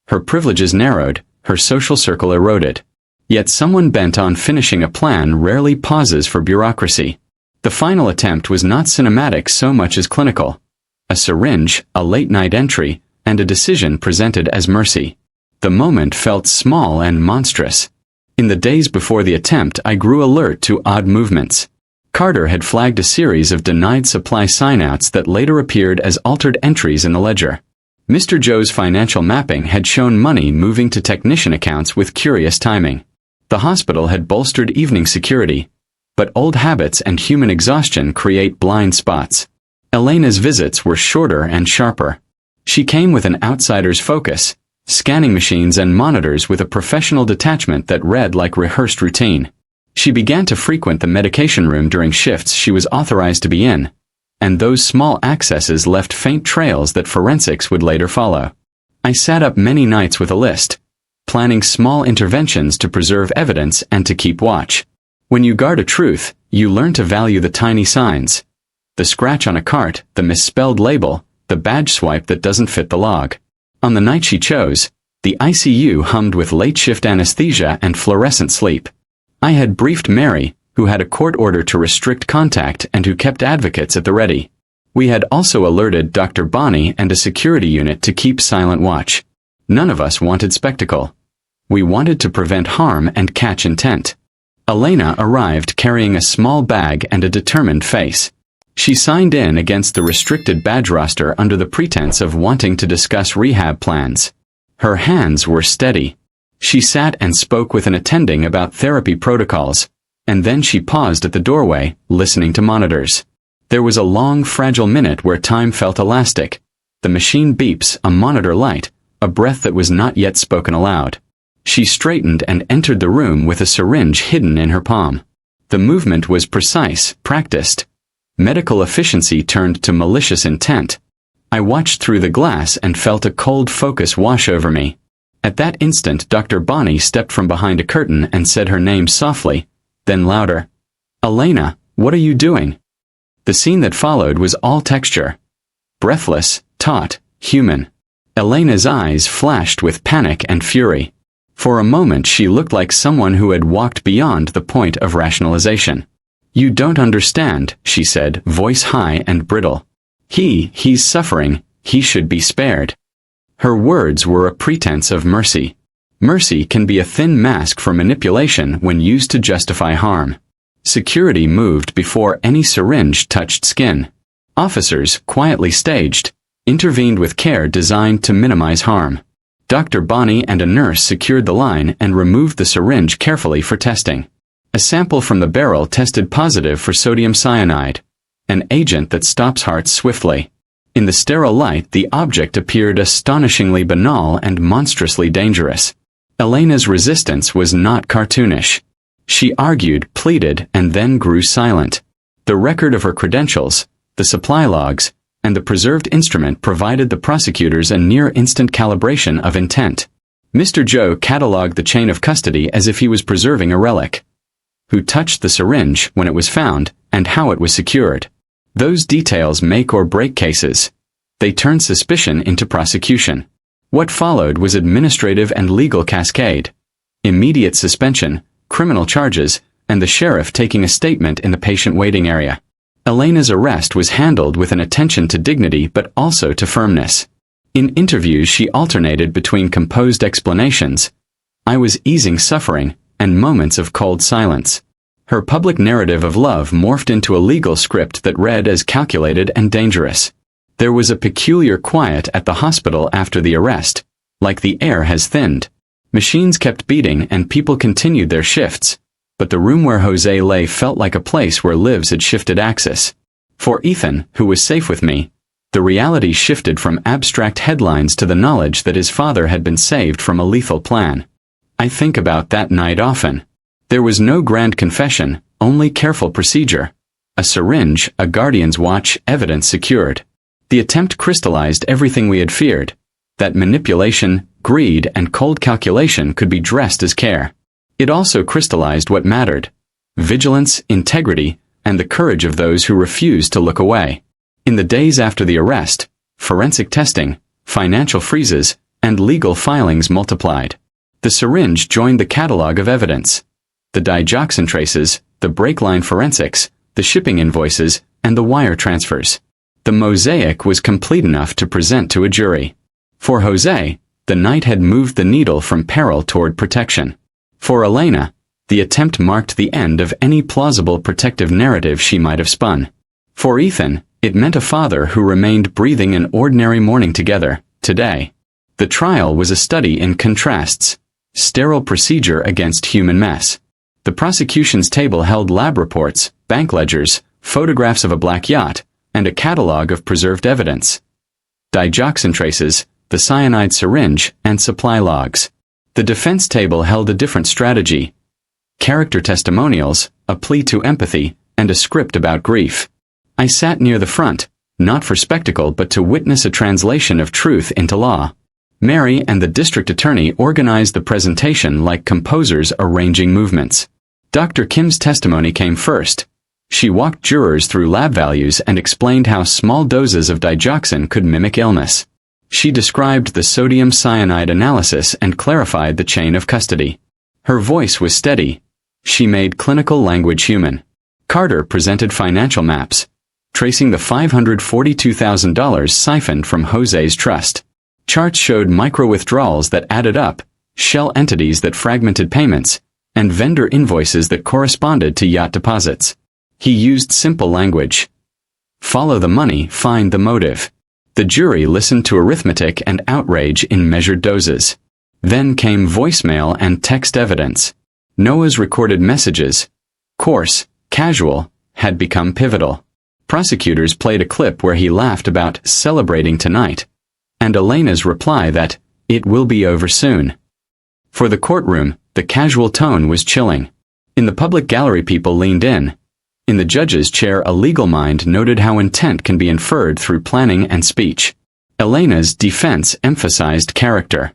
Her privileges narrowed, her social circle eroded. Yet someone bent on finishing a plan rarely pauses for bureaucracy. The final attempt was not cinematic so much as clinical. A syringe, a late-night entry, and a decision presented as mercy. The moment felt small and monstrous. In the days before the attempt, I grew alert to odd movements. Carter had flagged a series of denied supply sign-outs that later appeared as altered entries in the ledger. Mr. Joe's financial mapping had shown money moving to technician accounts with curious timing. The hospital had bolstered evening security, but old habits and human exhaustion create blind spots. Elena's visits were shorter and sharper. She came with an outsider's focus, scanning machines and monitors with a professional detachment that read like rehearsed routine. She began to frequent the medication room during shifts she was authorized to be in, and those small accesses left faint trails that forensics would later follow. I sat up many nights with a list, planning small interventions to preserve evidence and to keep watch. When you guard a truth, you learn to value the tiny signs. The scratch on a cart, the misspelled label, the badge swipe that doesn't fit the log. On the night she chose, the ICU hummed with late-shift anesthesia and fluorescent sleep. I had briefed Mary, who had a court order to restrict contact and who kept advocates at the ready. We had also alerted Dr. Bonney and a security unit to keep silent watch. None of us wanted spectacle. We wanted to prevent harm and catch intent. Elena arrived carrying a small bag and a determined face. She signed in against the restricted badge roster under the pretense of wanting to discuss rehab plans. Her hands were steady. She sat and spoke with an attending about therapy protocols, and then she paused at the doorway, listening to monitors. There was a long, fragile minute where time felt elastic. The machine beeps, a monitor light, a breath that was not yet spoken aloud. She straightened and entered the room with a syringe hidden in her palm. The movement was precise, practiced. Medical efficiency turned to malicious intent. I watched through the glass and felt a cold focus wash over me. At that instant, Dr. Bonney stepped from behind a curtain and said her name softly, then louder. "Elena, what are you doing?" The scene that followed was all texture. Breathless, taut, human. Elena's eyes flashed with panic and fury. For a moment she looked like someone who had walked beyond the point of rationalization. "You don't understand," she said, voice high and brittle. He's suffering, he should be spared." Her words were a pretense of mercy. Mercy can be a thin mask for manipulation when used to justify harm. Security moved before any syringe touched skin. Officers, quietly staged, intervened with care designed to minimize harm. Dr. Bonney and a nurse secured the line and removed the syringe carefully for testing. A sample from the barrel tested positive for sodium cyanide, an agent that stops hearts swiftly. In the sterile light, the object appeared astonishingly banal and monstrously dangerous. Elena's resistance was not cartoonish. She argued, pleaded, and then grew silent. The record of her credentials, the supply logs, and the preserved instrument provided the prosecutors a near-instant calibration of intent. Mr. Joe catalogued the chain of custody as if he was preserving a relic. Who touched the syringe when it was found, and how it was secured. Those details make or break cases. They turn suspicion into prosecution. What followed was administrative and legal cascade. Immediate suspension, criminal charges, and the sheriff taking a statement in the patient waiting area. Elena's arrest was handled with an attention to dignity but also to firmness. In interviews she alternated between composed explanations, "I was easing suffering," and moments of cold silence. Her public narrative of love morphed into a legal script that read as calculated and dangerous. There was a peculiar quiet at the hospital after the arrest, like the air has thinned. Machines kept beating and people continued their shifts, but the room where Jose lay felt like a place where lives had shifted axis. For Ethan, who was safe with me, the reality shifted from abstract headlines to the knowledge that his father had been saved from a lethal plan. I think about that night often. There was no grand confession, only careful procedure. A syringe, a guardian's watch, evidence secured. The attempt crystallized everything we had feared. That manipulation, greed, and cold calculation could be dressed as care. It also crystallized what mattered: vigilance, integrity, and the courage of those who refused to look away. In the days after the arrest, forensic testing, financial freezes, and legal filings multiplied. The syringe joined the catalog of evidence. The digoxin traces, the brake line forensics, the shipping invoices, and the wire transfers. The mosaic was complete enough to present to a jury. For Jose, the night had moved the needle from peril toward protection. For Elena, the attempt marked the end of any plausible protective narrative she might have spun. For Ethan, it meant a father who remained breathing an ordinary morning together, today. The trial was a study in contrasts. Sterile procedure against human mess. The prosecution's table held lab reports, bank ledgers, photographs of a black yacht, and a catalog of preserved evidence. Digoxin traces, the cyanide syringe, and supply logs. The defense table held a different strategy. Character testimonials, a plea to empathy, and a script about grief. I sat near the front, not for spectacle but to witness a translation of truth into law. Mary and the district attorney organized the presentation like composers arranging movements. Dr. Kim's testimony came first. She walked jurors through lab values and explained how small doses of digoxin could mimic illness. She described the sodium cyanide analysis and clarified the chain of custody. Her voice was steady. She made clinical language human. Carter presented financial maps, tracing the $542,000 siphoned from Jose's trust. Charts showed micro-withdrawals that added up, shell entities that fragmented payments, and vendor invoices that corresponded to yacht deposits. He used simple language. Follow the money, find the motive. The jury listened to arithmetic and outrage in measured doses. Then came voicemail and text evidence. Noah's recorded messages, coarse, casual, had become pivotal. Prosecutors played a clip where he laughed about celebrating tonight, and Elena's reply that, "It will be over soon." For the courtroom, the casual tone was chilling. In the public gallery people leaned in. In the judge's chair a legal mind noted how intent can be inferred through planning and speech. Elena's defense emphasized character.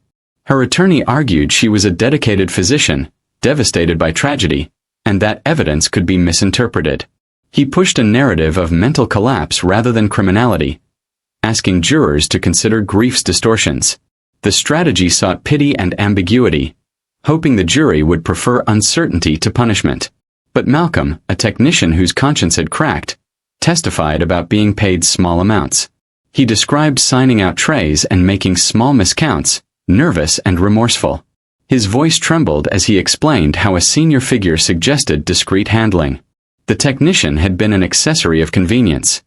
Her attorney argued she was a dedicated physician, devastated by tragedy, and that evidence could be misinterpreted. He pushed a narrative of mental collapse rather than criminality, asking jurors to consider grief's distortions. The strategy sought pity and ambiguity, hoping the jury would prefer uncertainty to punishment. But Malcolm, a technician whose conscience had cracked, testified about being paid small amounts. He described signing out trays and making small miscounts, nervous and remorseful. His voice trembled as he explained how a senior figure suggested discreet handling. The technician had been an accessory of convenience.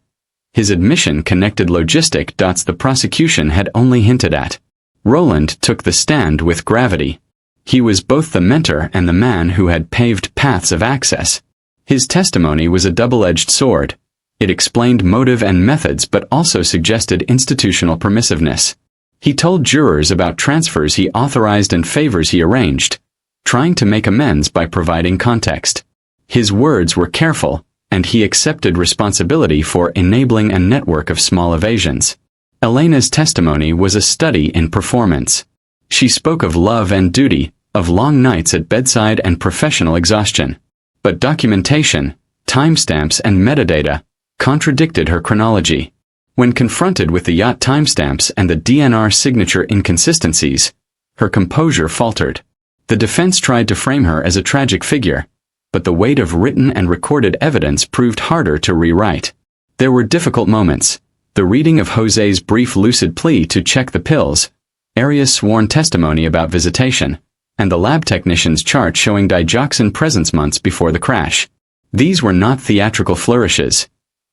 His admission connected logistic dots the prosecution had only hinted at. Roland took the stand with gravity. He was both the mentor and the man who had paved paths of access. His testimony was a double-edged sword. It explained motive and methods but also suggested institutional permissiveness. He told jurors about transfers he authorized and favors he arranged, trying to make amends by providing context. His words were careful, and he accepted responsibility for enabling a network of small evasions. Elena's testimony was a study in performance. She spoke of love and duty, of long nights at bedside and professional exhaustion. But documentation, timestamps and metadata contradicted her chronology. When confronted with the Yacht timestamps and the DNR signature inconsistencies, her composure faltered. The defense tried to frame her as a tragic figure, but the weight of written and recorded evidence proved harder to rewrite. There were difficult moments. The reading of Jose's brief lucid plea to check the pills, Aria's sworn testimony about visitation, and the lab technician's chart showing digoxin presence months before the crash. These were not theatrical flourishes.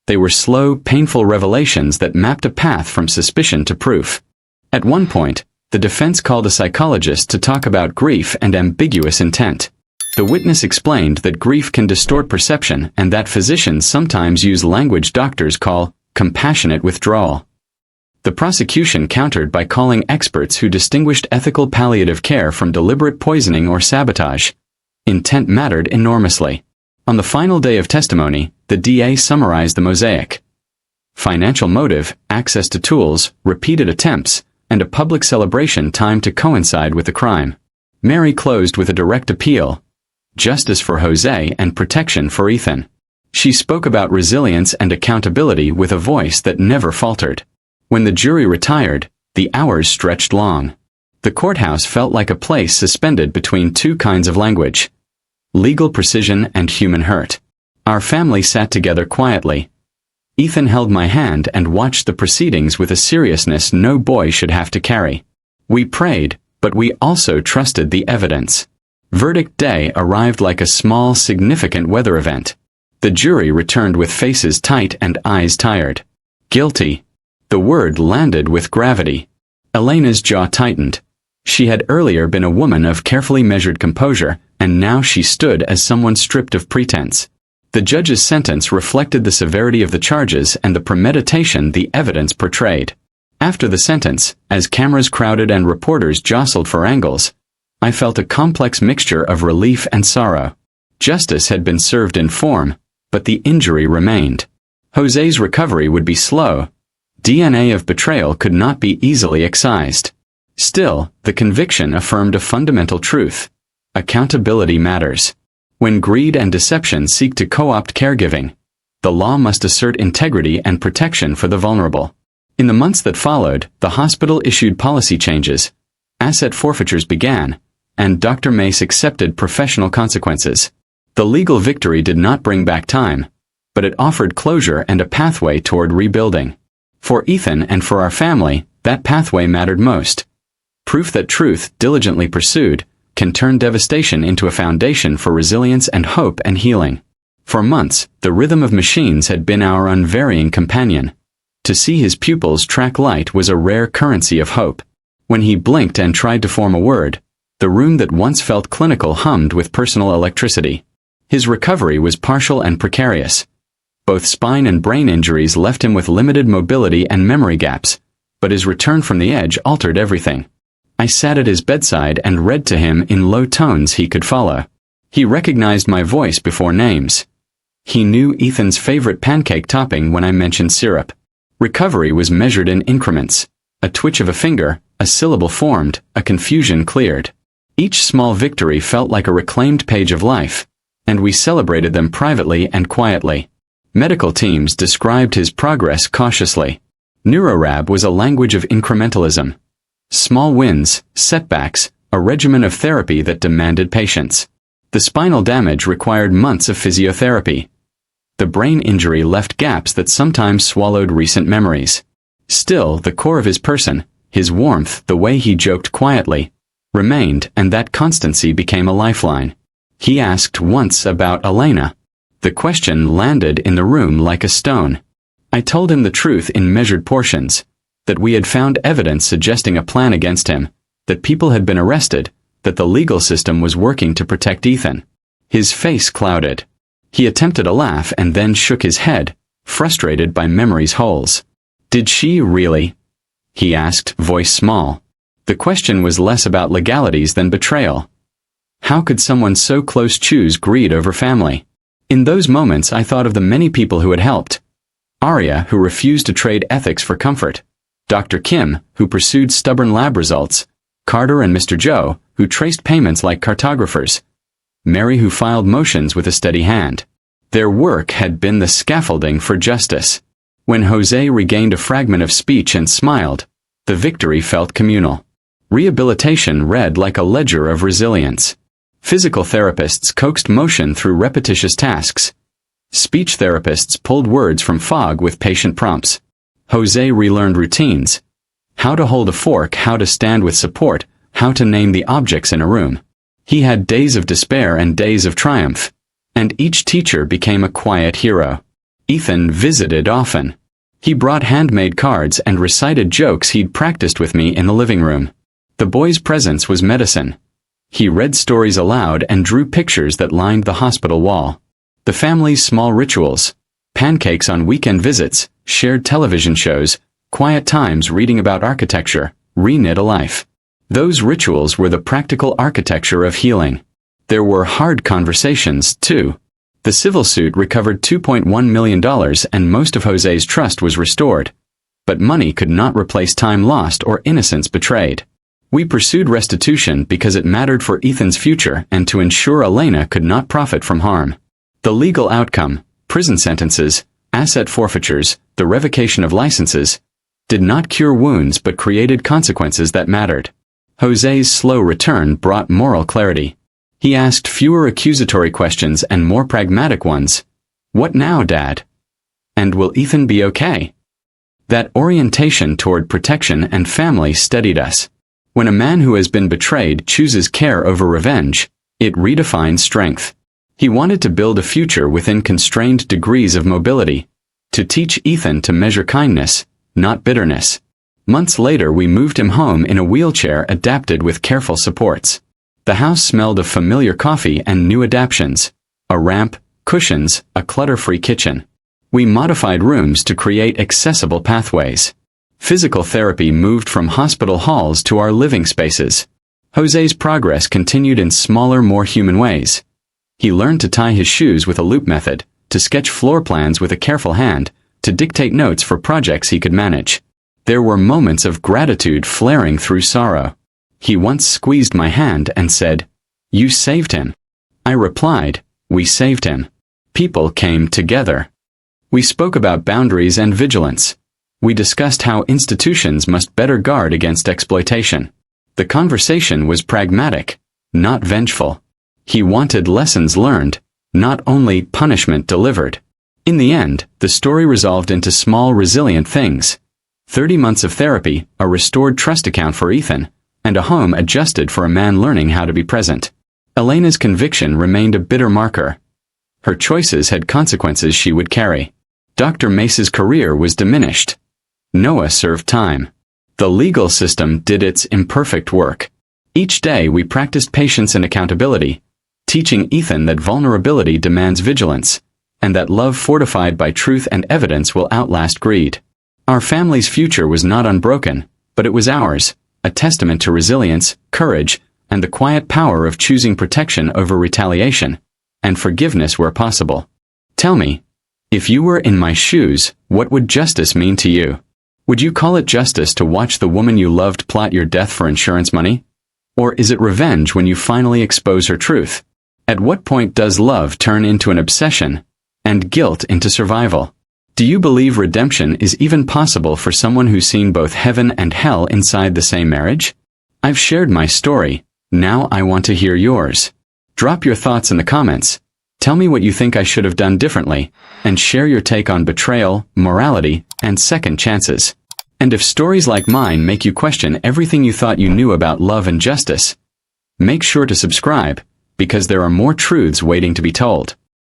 They were slow, painful revelations that mapped a path from suspicion to proof. At one point, the defense called a psychologist to talk about grief and ambiguous intent. The witness explained that grief can distort perception and that physicians sometimes use language doctors call compassionate withdrawal. The prosecution countered by calling experts who distinguished ethical palliative care from deliberate poisoning or sabotage. Intent mattered enormously. On the final day of testimony, the DA summarized the mosaic. Financial motive, access to tools, repeated attempts, and a public celebration timed to coincide with the crime. Mary closed with a direct appeal. Justice for Jose and protection for Ethan. She spoke about resilience and accountability with a voice that never faltered. When the jury retired, the hours stretched long. The courthouse felt like a place suspended between two kinds of language: legal precision and human hurt. Our family sat together quietly. Ethan held my hand and watched the proceedings with a seriousness no boy should have to carry. We prayed, but we also trusted the evidence. Verdict day arrived like a small, significant weather event. The jury returned with faces tight and eyes tired. Guilty. The word landed with gravity. Elena's jaw tightened. She had earlier been a woman of carefully measured composure, and now she stood as someone stripped of pretense. The judge's sentence reflected the severity of the charges and the premeditation the evidence portrayed. After the sentence, as cameras crowded and reporters jostled for angles, I felt a complex mixture of relief and sorrow. Justice had been served in form, but the injury remained. Jose's recovery would be slow. DNA of betrayal could not be easily excised. Still, the conviction affirmed a fundamental truth. Accountability matters. When greed and deception seek to co-opt caregiving, the law must assert integrity and protection for the vulnerable. In the months that followed, the hospital issued policy changes, asset forfeitures began, and Dr. Mace accepted professional consequences. The legal victory did not bring back time, but it offered closure and a pathway toward rebuilding. For Ethan and for our family, that pathway mattered most. Proof that truth, diligently pursued, can turn devastation into a foundation for resilience and hope and healing. For months, the rhythm of machines had been our unvarying companion. To see his pupils track light was a rare currency of hope. When he blinked and tried to form a word, the room that once felt clinical hummed with personal electricity. His recovery was partial and precarious. Both spine and brain injuries left him with limited mobility and memory gaps, but his return from the edge altered everything. I sat at his bedside and read to him in low tones he could follow. He recognized my voice before names. He knew Ethan's favorite pancake topping when I mentioned syrup. Recovery was measured in increments. A twitch of a finger, a syllable formed, a confusion cleared. Each small victory felt like a reclaimed page of life, and we celebrated them privately and quietly. Medical teams described his progress cautiously. Neurorab was a language of incrementalism. Small wins, setbacks, a regimen of therapy that demanded patience. The spinal damage required months of physiotherapy. The brain injury left gaps that sometimes swallowed recent memories. Still, the core of his person, his warmth, the way he joked quietly, remained, and that constancy became a lifeline. He asked once about Elena. The question landed in the room like a stone. I told him the truth in measured portions. that we had found evidence suggesting a plan against him, that people had been arrested, that the legal system was working to protect Ethan. His face clouded. He attempted a laugh and then shook his head, frustrated by memory's holes. "Did she really?" he asked, voice small. The question was less about legalities than betrayal. How could someone so close choose greed over family? In those moments I thought of the many people who had helped. Arya, who refused to trade ethics for comfort. Dr. Kim, who pursued stubborn lab results. Carter and Mr. Joe, who traced payments like cartographers. Mary, who filed motions with a steady hand. Their work had been the scaffolding for justice. When Jose regained a fragment of speech and smiled, the victory felt communal. Rehabilitation read like a ledger of resilience. Physical therapists coaxed motion through repetitious tasks. Speech therapists pulled words from fog with patient prompts. Jose relearned routines. How to hold a fork, how to stand with support, how to name the objects in a room. He had days of despair and days of triumph. And each teacher became a quiet hero. Ethan visited often. He brought handmade cards and recited jokes he'd practiced with me in the living room. The boy's presence was medicine. He read stories aloud and drew pictures that lined the hospital wall. The family's small rituals, pancakes on weekend visits, shared television shows, quiet times reading about architecture, reknit a life. Those rituals were the practical architecture of healing. There were hard conversations, too. The civil suit recovered $2.1 million and most of Jose's trust was restored. But money could not replace time lost or innocence betrayed. We pursued restitution because it mattered for Ethan's future and to ensure Elena could not profit from harm. The legal outcome, prison sentences, asset forfeitures, the revocation of licenses, did not cure wounds but created consequences that mattered. Jose's slow return brought moral clarity. He asked fewer accusatory questions and more pragmatic ones. "What now, Dad? And will Ethan be okay?" That orientation toward protection and family steadied us. When a man who has been betrayed chooses care over revenge, it redefines strength. He wanted to build a future within constrained degrees of mobility, to teach Ethan to measure kindness, not bitterness. Months later we moved him home in a wheelchair adapted with careful supports. The house smelled of familiar coffee and new adaptions, a ramp, cushions, a clutter-free kitchen. We modified rooms to create accessible pathways. Physical therapy moved from hospital halls to our living spaces. Jose's progress continued in smaller, more human ways. He learned to tie his shoes with a loop method, to sketch floor plans with a careful hand, to dictate notes for projects he could manage. There were moments of gratitude flaring through sorrow. He once squeezed my hand and said, "You saved him." I replied, "We saved him." People came together. We spoke about boundaries and vigilance. We discussed how institutions must better guard against exploitation. The conversation was pragmatic, not vengeful. He wanted lessons learned, not only punishment delivered. In the end, the story resolved into small, resilient things. 30 months of therapy, a restored trust account for Ethan, and a home adjusted for a man learning how to be present. Elena's conviction remained a bitter marker. Her choices had consequences she would carry. Dr. Mace's career was diminished. Noah served time. The legal system did its imperfect work. Each day we practiced patience and accountability, teaching Ethan that vulnerability demands vigilance, and that love fortified by truth and evidence will outlast greed. Our family's future was not unbroken, but it was ours, a testament to resilience, courage, and the quiet power of choosing protection over retaliation, and forgiveness where possible. Tell me, if you were in my shoes, what would justice mean to you? Would you call it justice to watch the woman you loved plot your death for insurance money? Or is it revenge when you finally expose her truth? At what point does love turn into an obsession, and guilt into survival? Do you believe redemption is even possible for someone who's seen both heaven and hell inside the same marriage? I've shared my story, now I want to hear yours. Drop your thoughts in the comments. Tell me what you think I should have done differently, and share your take on betrayal, morality, and second chances. And if stories like mine make you question everything you thought you knew about love and justice, make sure to subscribe, because there are more truths waiting to be told.